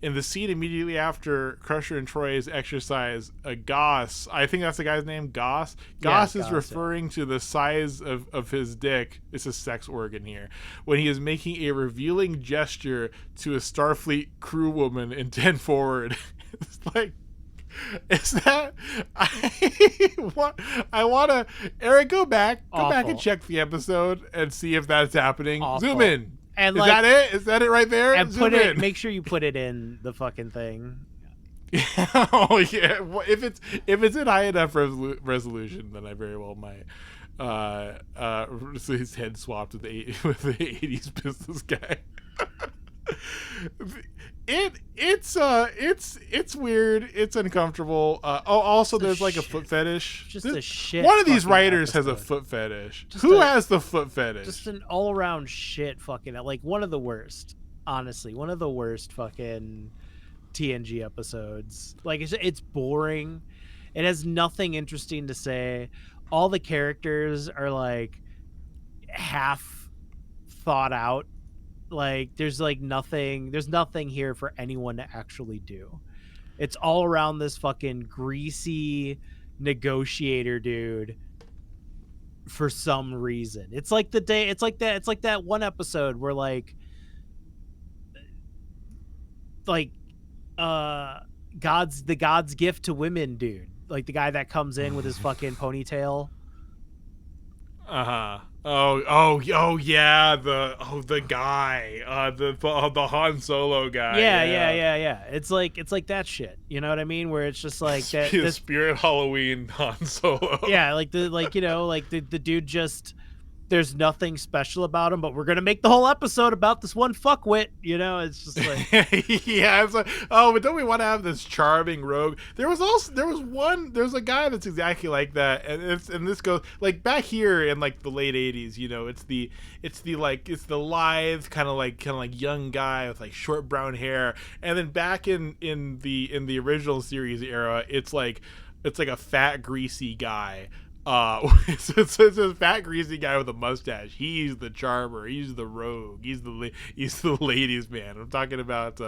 in the scene immediately after Crusher and Troy's exercise, Goss, I think that's the guy's name, Goss. Goss is referring to the size of his dick. It's a sex organ here. When he is making a revealing gesture to a Starfleet crew woman in 10 Forward. It's like, is that I want to Eric go back and check the episode and see if that's happening. Awful. Zoom in. And is that it right there? And zoom make sure you put it in the fucking thing. Oh yeah. Well, if it's in high enough resolution, then I very well might. So his head swapped with the 80s business guy. It's weird. It's uncomfortable. Also there's like a foot fetish. Just a shit. One of these writers has a foot fetish. Who has the foot fetish? Just an all around shit fucking, like one of the worst. Honestly, one of the worst fucking TNG episodes. Like it's boring. It has nothing interesting to say. All the characters are like half thought out. Like there's nothing here for anyone to actually do. It's all around this fucking greasy negotiator dude for some reason. It's like that one episode where the God's gift to women dude. Like the guy that comes in with his fucking ponytail. Uh-huh. Oh yeah, the guy, the Han Solo guy. Yeah. It's like that shit. You know what I mean? Where it's just like that. Spirit Halloween Han Solo. Yeah, the dude just. There's nothing special about him, but we're gonna make the whole episode about this one fuckwit. You know, it's just like yeah. It's like, oh, but don't we want to have this charming rogue? There's a guy that's exactly like that, and this goes like back here in like the late 80s. You know, it's the lithe kind of like young guy with like short brown hair, and then back in the original series era, it's like a fat greasy guy. It's a fat greasy guy with a mustache. He's the charmer. He's the rogue. He's the ladies' man. I'm talking about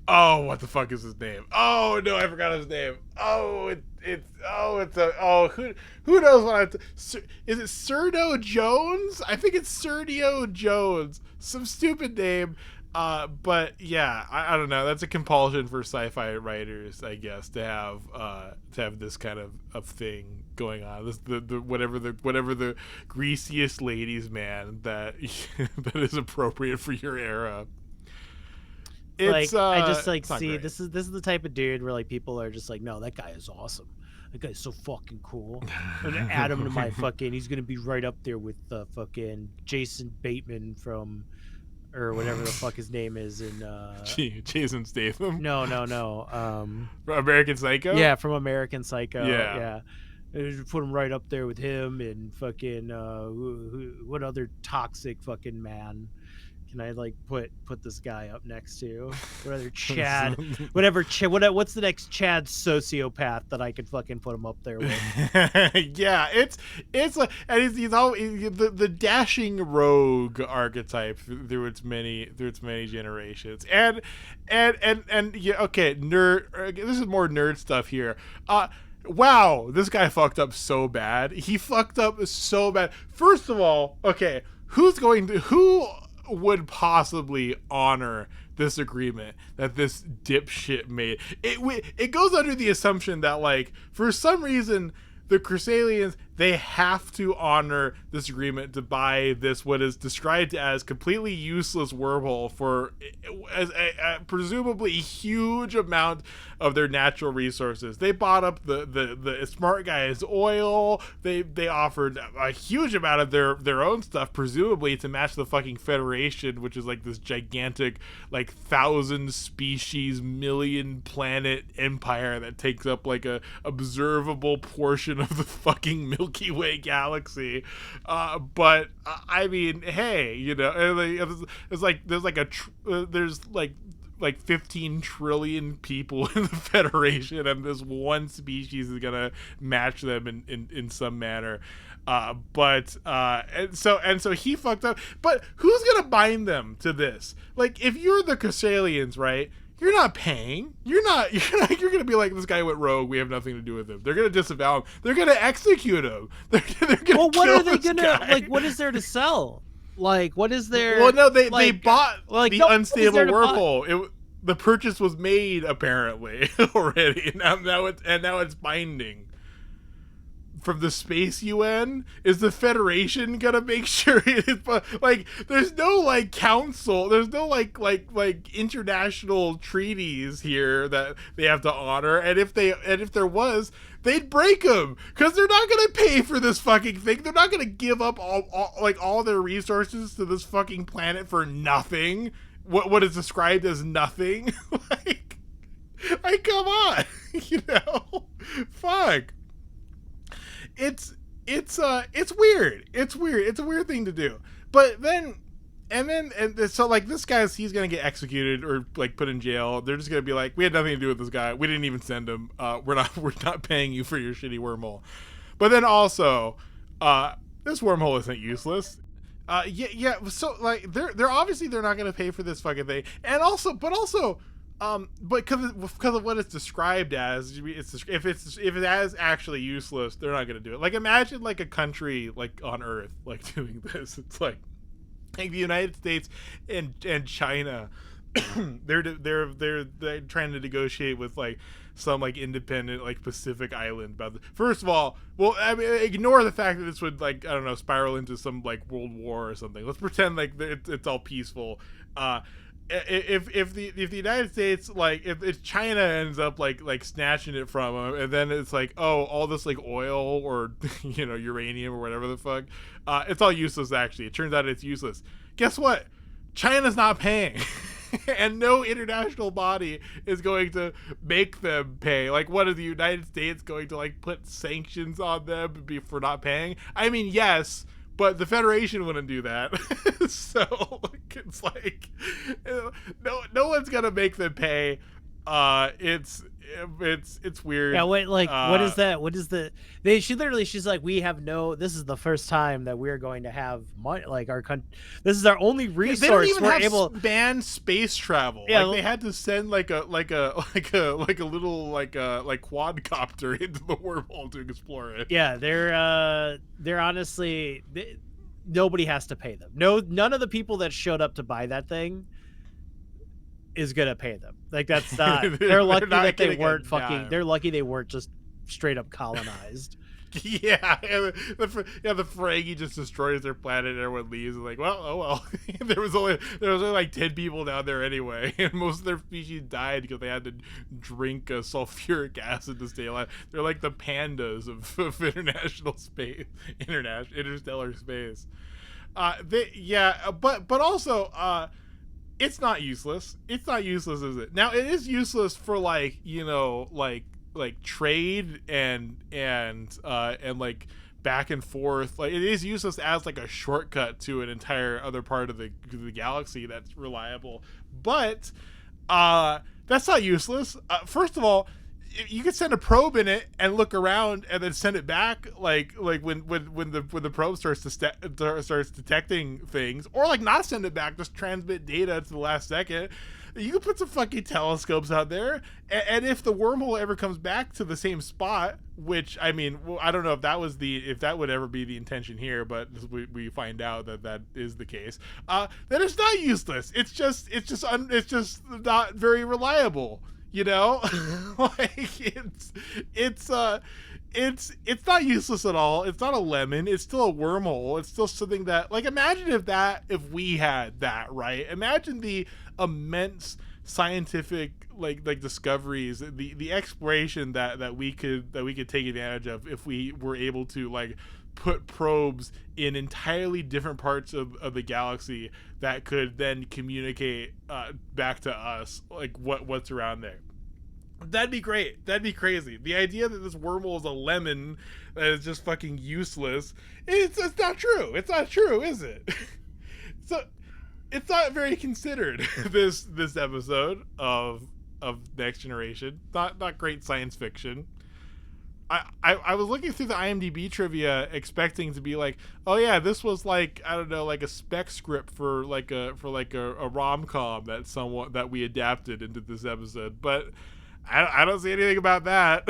what the fuck is his name? Oh no, I forgot his name. Who knows what is it? Serdo Jones? I think it's Sergio Jones. Some stupid name. But yeah, I don't know. That's a compulsion for sci-fi writers, I guess, to have this kind of thing going on. This whatever the greasiest ladies man that that is appropriate for your era. It's, I just see great. this is the type of dude where like people are just like, no, that guy is awesome. That guy's so fucking cool. I'm gonna add him to my fucking. He's gonna be right up there with fucking Jason Bateman from. Or whatever the fuck his name is in Jason Statham. No. From American Psycho. Yeah, from American Psycho. Yeah. Just put him right up there with him and fucking what other toxic fucking man can I like put this guy up next to? What other Chad? What's the next Chad sociopath that I could fucking put him up there with? Yeah, it's like, and he's all the dashing rogue archetype through its many generations. And yeah, okay, nerd. This is more nerd stuff here. Wow, this guy fucked up so bad. He fucked up so bad. First of all, okay, who would possibly honor this agreement that this dipshit made? It goes under the assumption that, like, for some reason, the Chrysalians, they have to honor this agreement to buy this, what is described as completely useless wormhole for as a presumably huge amount of their natural resources. They bought up the smart guy's oil. They offered a huge amount of their own stuff, presumably to match the fucking Federation, which is like this gigantic, like 1,000 species, million planet empire that takes up like a observable portion of the fucking Milky Way galaxy. But I mean, hey, you know, it's like there's like 15 trillion people in the Federation, and this one species is gonna match them in some manner. And so he fucked up. But who's gonna bind them to this? Like, if you're the Chrysalians, right? You're not paying. You're gonna be like, this guy went rogue. We have nothing to do with him. They're gonna disavow him. They're gonna execute him. They're gonna. Well, what are they gonna like? What is there to sell? Like, what is there? Well, no, they bought the unstable wormhole. The purchase was made apparently already. Now it's binding. From the space UN, is the Federation gonna make sure it's like there's no like council, there's no like international treaties here that they have to honor, and if there was, they'd break them because they're not gonna pay for this fucking thing. They're not gonna give up all their resources to this fucking planet for nothing. What is described as nothing. like come on. You know, fuck. It's weird. It's weird. It's a weird thing to do. But then so like this guy's, he's gonna get executed or like put in jail. They're just gonna be like, we had nothing to do with this guy. We didn't even send him. We're not paying you for your shitty wormhole. But then also, this wormhole isn't useless. Yeah. So like, they're obviously they're not gonna pay for this fucking thing, and also, but because of what it's described as, if it's as actually useless, they're not gonna do it. Like, imagine like a country like on Earth like doing this. It's like the United States and China. they're trying to negotiate with like some like independent like Pacific island about first of all, well, I mean, ignore the fact that this would like, I don't know, spiral into some like world war or something. Let's pretend like it's all peaceful. If the United States, like if China ends up like snatching it from them, and then it's like, oh, all this like oil or uranium or whatever the fuck, it's all useless. Actually, it turns out it's useless. Guess what? China's not paying. And no international body is going to make them pay. Like, what is the United States going to like put sanctions on them for not paying? I mean, yes, but the Federation wouldn't do that. So it's like, no one's gonna make them pay. It's weird. Yeah, wait, like what is that? What is the she's like, we have no, this is the first time that we're going to have money, like our country, this is our only resource. They don't even we're have able banned space travel. Yeah, like they had to send like a little quadcopter into the wormhole to explore it. Yeah, they're honestly, nobody has to pay them. None of the people that showed up to buy that thing is gonna pay them. Like, that's not. They're lucky that they weren't fucking. They're lucky they weren't just straight up colonized. Yeah, the Ferengi just destroys their planet and everyone leaves. And like, well, oh well. there was only like 10 people down there anyway, and most of their species died because they had to drink sulfuric acid to stay alive. They're like the pandas of interstellar space. But also, it's not useless. It's not useless, is it? Now, it is useless for like trade and like back and forth. Like, it is useless as like a shortcut to an entire other part of the galaxy that's reliable. But that's not useless. First of all, you could send a probe in it and look around and then send it back, like when the probe starts detecting things, or like not send it back, just transmit data to the last second. You could put some fucking telescopes out there, and if the wormhole ever comes back to the same spot, which, I mean, well, I don't know if that would ever be the intention here, but we find out that is the case. Then it's not useless. It's just not very reliable. Like, it's not useless at all. It's not a lemon. It's still a wormhole. It's still something that, like, imagine if we had that, right? Imagine the immense scientific like discoveries, the exploration that we could take advantage of if we were able to like put probes in entirely different parts of the galaxy that could then communicate back to us like what's around there. That'd be great. That'd be crazy. The idea that this wormhole is a lemon that is just fucking useless, it's not true. It's not true, is it? So it's not very considered, this episode of Next Generation. Not great science fiction. I was looking through the IMDb trivia expecting to be like, oh yeah, this was like, I don't know, like a spec script for a rom-com that we adapted into this episode, but I don't see anything about that.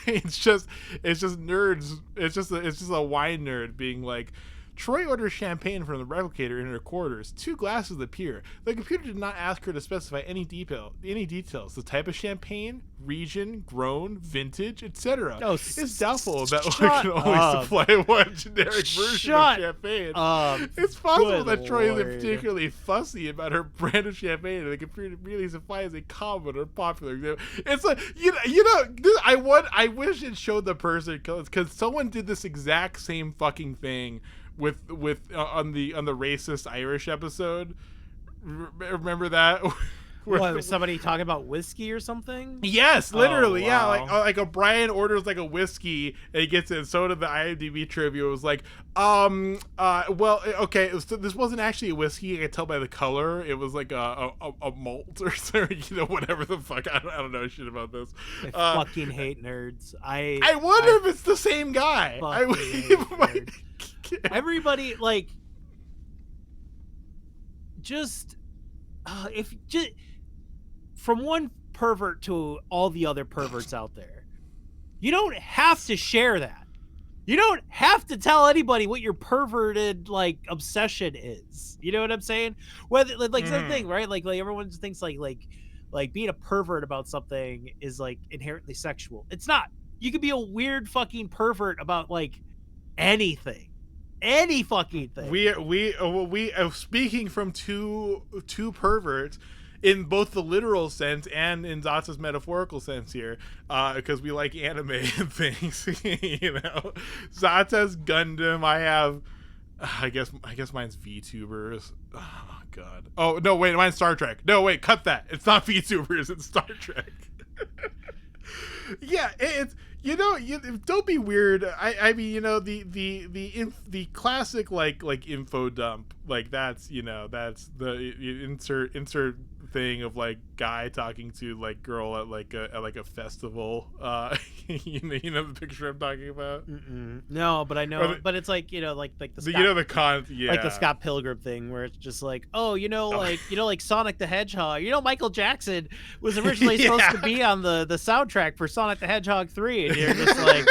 It's just nerds. It's just a wine nerd being like, Troi orders champagne from the replicator in her quarters. 2 glasses appear. The computer did not ask her to specify any details. The type of champagne, region, grown, vintage, etc. No, it's doubtful that we can only supply one generic version of champagne. It's possible that Troi isn't particularly fussy about her brand of champagne, and the computer merely supplies a common or popular example. It's like, I wish it showed the person, because someone did this exact same fucking thing with on the racist Irish episode. Remember that? What, was somebody talking about whiskey or something? Yes, literally. Oh, wow. Yeah, like O'Brien orders like a whiskey and he gets it. And so did the IMDb trivia. It was like, well, okay, this wasn't actually a whiskey. I could tell by the color. It was like a malt or something, whatever the fuck. I don't know shit about this. I fucking hate nerds. I wonder if it's the same guy. everybody like just if just from one pervert to all the other perverts out there, you don't have to share that. You don't have to tell anybody what your perverted like obsession is. You know what I'm saying? Whether like the thing, right? Like everyone thinks like being a pervert about something is like inherently sexual. It's not. You could be a weird fucking pervert about like anything, any fucking thing. We speaking from two perverts in both the literal sense and in Zatsa's metaphorical sense here, because we like anime and things. You know, Zatsa's Gundam. I have, I guess mine's VTubers. Oh god. Oh no, wait, mine's Star Trek. No, wait, cut that. It's not VTubers. It's Star Trek. Yeah, it's don't be weird. I mean, you know, the classic like info dump, like that's the insert thing of like guy talking to like girl at like a festival. You know the picture I'm talking about. No, but I know. But it's like like the Scott, like the Scott Pilgrim thing where it's just like, oh, like Sonic the Hedgehog. Michael Jackson was originally supposed to be on the soundtrack for Sonic the Hedgehog 3, and you're just like,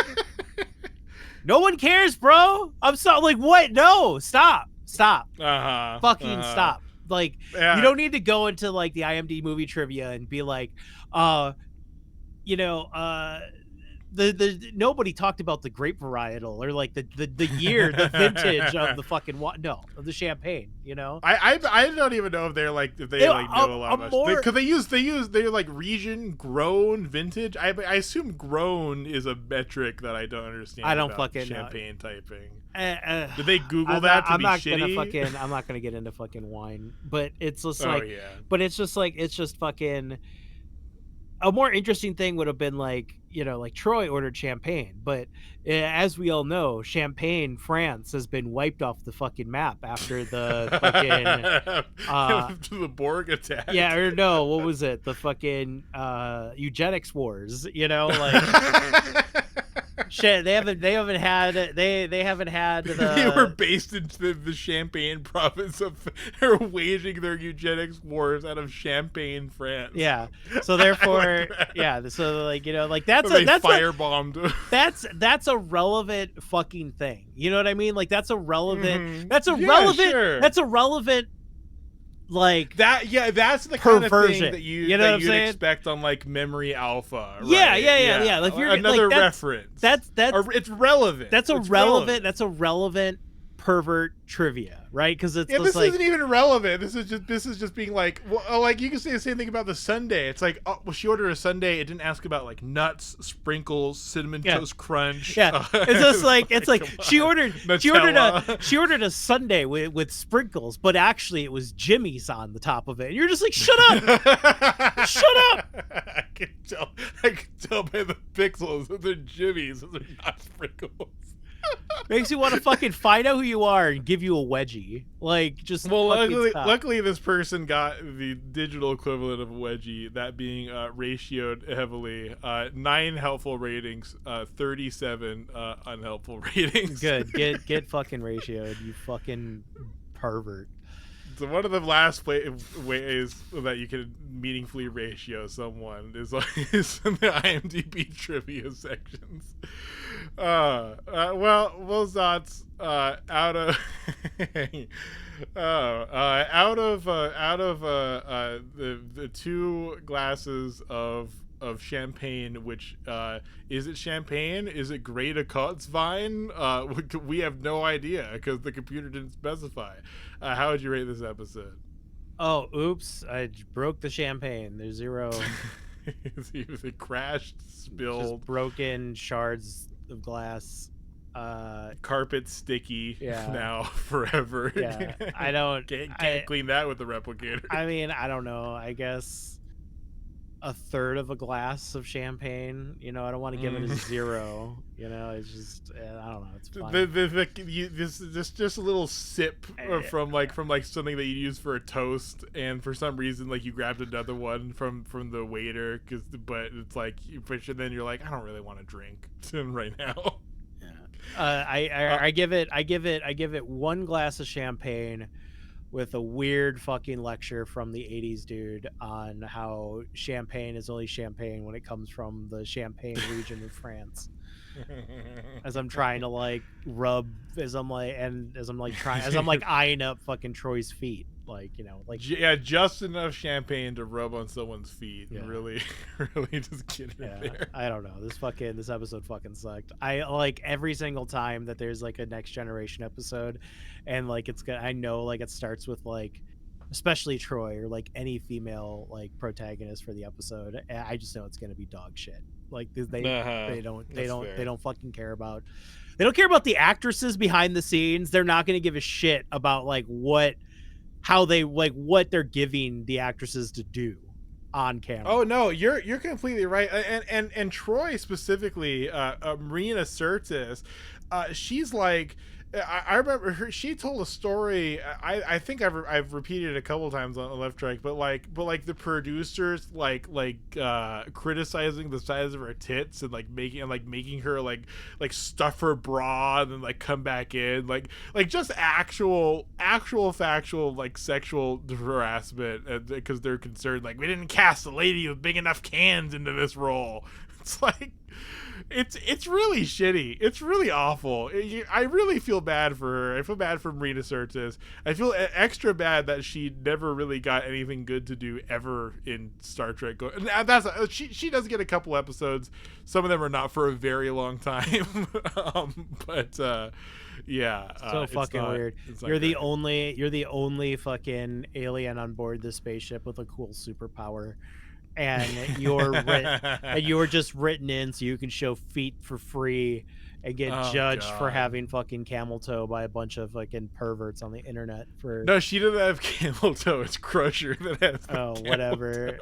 no one cares, bro. I'm so like, what? No, stop, fucking stop. Like, you don't need to go into like the IMDb movie trivia and be like, nobody talked about the grape varietal or like the year, the vintage of the fucking of the champagne. I don't even know if they're like know a lot of because they're like region, grown, vintage. I assume grown is a metric that I don't understand. I don't about fucking champagne typing. Did they Google that to be shitty? I'm not gonna get into fucking wine, but it's just but it's just fucking. A more interesting thing would have been like Troi ordered champagne, but as we all know, Champagne, France, has been wiped off the fucking map after the fucking after the Borg attack. Yeah, or no, what was it? The fucking eugenics wars. Like. Shit, they haven't had the. They were based in the Champagne province of. They're waging their eugenics wars out of Champagne, France. Yeah, so therefore, so like that's firebombed. That's a relevant fucking thing. You know what I mean? Like that's a relevant. That's a relevant. Sure. That's a relevant. Like that, that's the perversion. Kind of thing that you'd expect on like Memory Alpha. Right? Yeah. Like you're another like, reference. It's relevant. That's a relevant pervert trivia, right? Because it's this isn't even relevant. This is just being like, well, like you can say the same thing about the sundae. It's like, oh, well, she ordered a sundae. It didn't ask about like nuts, sprinkles, cinnamon toast crunch. Yeah, it's just like she ordered a sundae with sprinkles, but actually it was Jimmy's on the top of it. And you're just like, shut up, shut up. I can tell by the pixels that they're Jimmy's. Those are not sprinkles. Makes you want to fucking find out who you are and give you a wedgie. Like, just luckily this person got the digital equivalent of a wedgie, that being ratioed heavily. 9 helpful ratings, 37 unhelpful ratings. Good. Get fucking ratioed, you fucking pervert. So one of the last ways that you can meaningfully ratio someone is in the IMDb trivia sections. Zot's out of the 2 glasses of champagne, which is it champagne? Is it Grey de Kotzwein? We have no idea because the computer didn't specify. How would you rate this episode? Oh, oops! I broke the champagne. There's 0. It crashed, spilled, just broken shards of glass. Carpet sticky. Now forever. Yeah, I don't can't clean that with the replicator. I mean, I don't know. I guess a third of a glass of champagne. I don't want to give it a 0. It's just I don't know. It's fine. This just a little sip from something that you use for a toast, and for some reason like you grabbed another one from the waiter but it's like then you're like, I don't really want to drink right now. I give it one glass of champagne with a weird fucking lecture from the 80s dude on how champagne is only champagne when it comes from the Champagne region of France. As I'm trying to like rub, as I'm like eyeing up fucking Troy's feet, like, you know, like, Yeah, just enough champagne to rub on someone's feet and Yeah. really just get it there. I don't know. This episode fucking sucked. I like every single time that there's like a Next Generation episode, and like it's good. I know like it starts with like, especially Troi or like any female like protagonist for the episode. And I just know it's gonna be dog shit. Like they don't fucking care about. They don't care about the actresses behind the scenes. They're not gonna give a shit about like what they're giving the actresses to do on camera. Oh no, you're completely right. And Troi specifically, Marina Sirtis, she's like, I remember her. She told a story. I think I've repeated it a couple times on Left Trek, but like the producers criticizing the size of her tits and making her like stuff her bra and then like come back in like just actual factual like sexual harassment, because they're concerned like we didn't cast a lady with big enough cans into this role. It's like. It's really shitty. It's really awful. I really feel bad for her. I feel bad for Marina Sirtis. I feel extra bad that she never really got anything good to do ever in Star Trek. And that's she does get a couple episodes. Some of them are not for a very long time. Yeah. So fucking weird. You're the only fucking alien on board this spaceship with a cool superpower. And you're just written in so you can show feet for free and get judged for having fucking camel toe by a bunch of fucking perverts on the internet. For no, she doesn't have camel toe. It's Crusher that has. Whatever.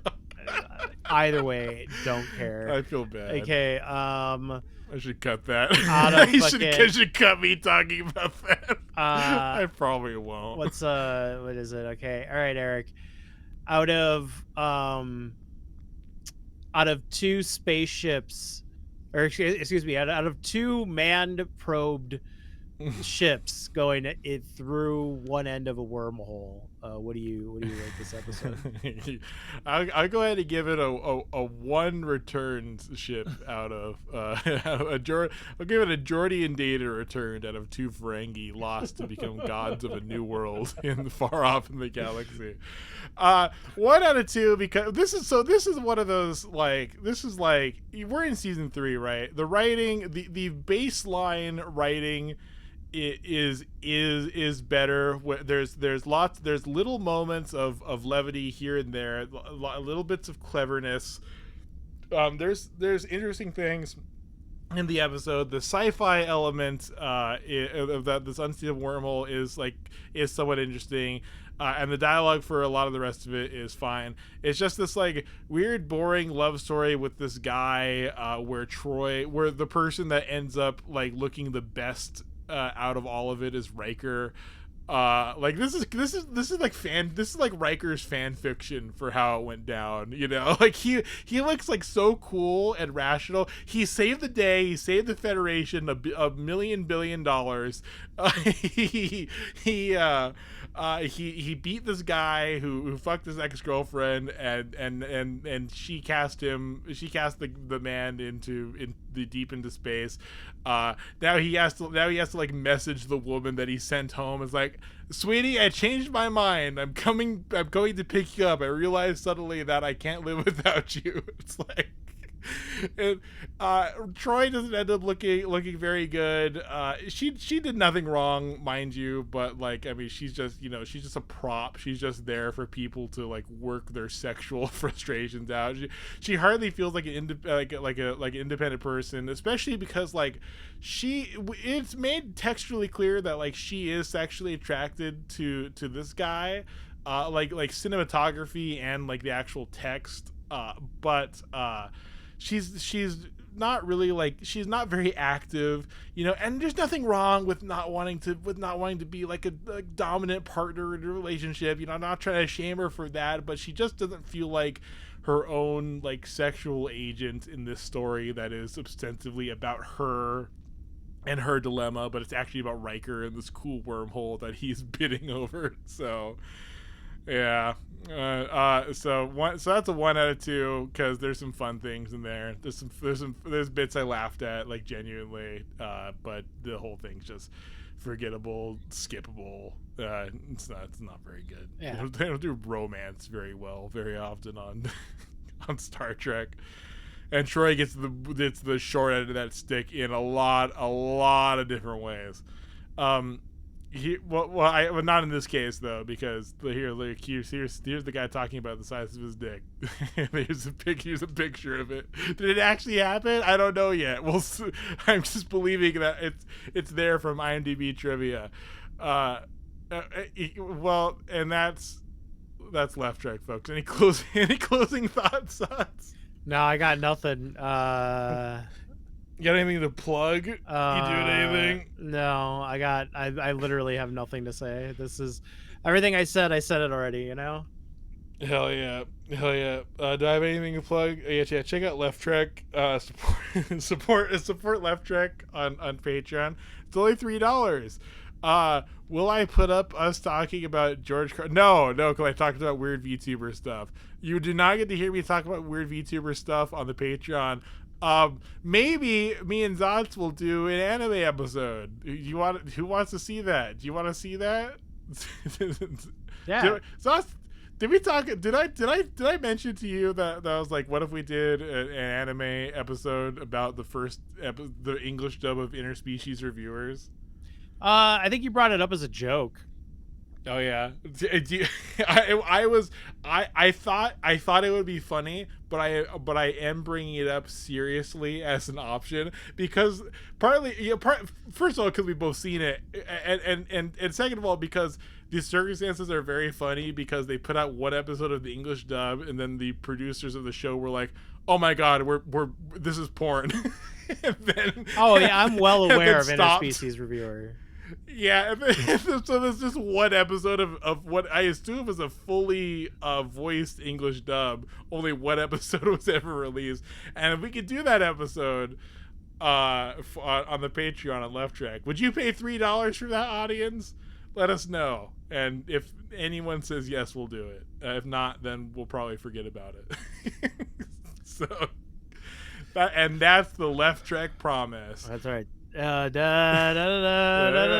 Either way, don't care. I feel bad. Okay. I should cut that. You should cut me talking about that. I probably won't. What is it? Okay. All right, Eric. Out of two spaceships, or excuse me, out of two manned probed ships going through one end of a wormhole, what do you rate this episode? I'll go ahead and give it a one returned ship out of I'll give it a Geordi and Data returned out of two Ferengi lost to become gods of a new world far off in the galaxy. 1 out of 2, because this is one of those like we're in season 3, right? The writing, the baseline writing is better. There's little moments of levity here and there, little bits of cleverness. There's interesting things in the episode. The sci-fi element of this unstable wormhole is somewhat interesting. And the dialogue for a lot of the rest of it is fine. It's just this like weird, boring love story with this guy where the person that ends up like looking the best out of all of it is Riker. Like this is like Riker's fan fiction for how it went down, you know. Like he looks like so cool and rational. He saved the day. He saved the Federation $1 billion. He beat this guy who fucked his ex-girlfriend, and she cast the man into space. Now he has to like message the woman that he sent home. It's like, sweetie, I changed my mind. I'm going to pick you up. I realized suddenly that I can't live without you. It's like, and Troi doesn't end up looking very good. She did nothing wrong, mind you, but like, I mean, she's just a prop. She's just there for people to like work their sexual frustrations out. She hardly feels like an independent person, especially because like it's made textually clear that like she is sexually attracted to this guy, like cinematography and like the actual text, but she's not really like, she's not very active, you know, and there's nothing wrong with not wanting to be like a dominant partner in a relationship, you know. I'm not trying to shame her for that, but she just doesn't feel like her own like sexual agent in this story that is ostensibly about her and her dilemma, but it's actually about Riker and this cool wormhole that he's bidding over. So yeah. So that's a 1 out of 2 because there's some fun things in there. There's bits I laughed at, like, genuinely, but the whole thing's just forgettable, skippable. It's not very good. Yeah. They don't do romance very well very often on on Star Trek. And Troi gets the short end of that stick in a lot of different ways. Well, not in this case though, because here's the guy talking about the size of his dick. here's a picture of it. Did it actually happen? I don't know yet. I'm just believing that it's there from IMDb trivia. Well, and that's Left Trek, folks. Any closing thoughts? No, I got nothing. You got anything to plug? You doing anything? No, I literally have nothing to say. This is everything I said it already, you know? Hell yeah. Do I have anything to plug? Yeah, check out Left Trek. Support Left Trek on Patreon. It's only $3. Will I put up us talking about George No, because I talked about weird VTuber stuff. You do not get to hear me talk about weird VTuber stuff on the Patreon. Maybe me and Zots will do an anime episode. Who wants to see that? Do you want to see that? Yeah. Zots, did we talk? Did I mention to you that I was like, what if we did an anime episode about the English dub of Interspecies Reviewers? I think you brought it up as a joke. Oh yeah, I thought it would be funny, but I am bringing it up seriously as an option because partly, first of all, because we've both seen it, and second of all, because the circumstances are very funny because they put out one episode of the English dub, and then the producers of the show were like, "Oh my god, this is porn." And then, I'm well aware of stopped. Interspecies Reviewer. Yeah, so there's just one episode of what I assume is a fully voiced English dub. Only one episode was ever released, and if we could do that episode on the Patreon on Left Trek, would you pay $3 for that, audience? Let us know, and if anyone says yes, we'll do it. If not, then we'll probably forget about it. So that's the Left Trek promise. That's right. Da, da, da, da, da, da, da.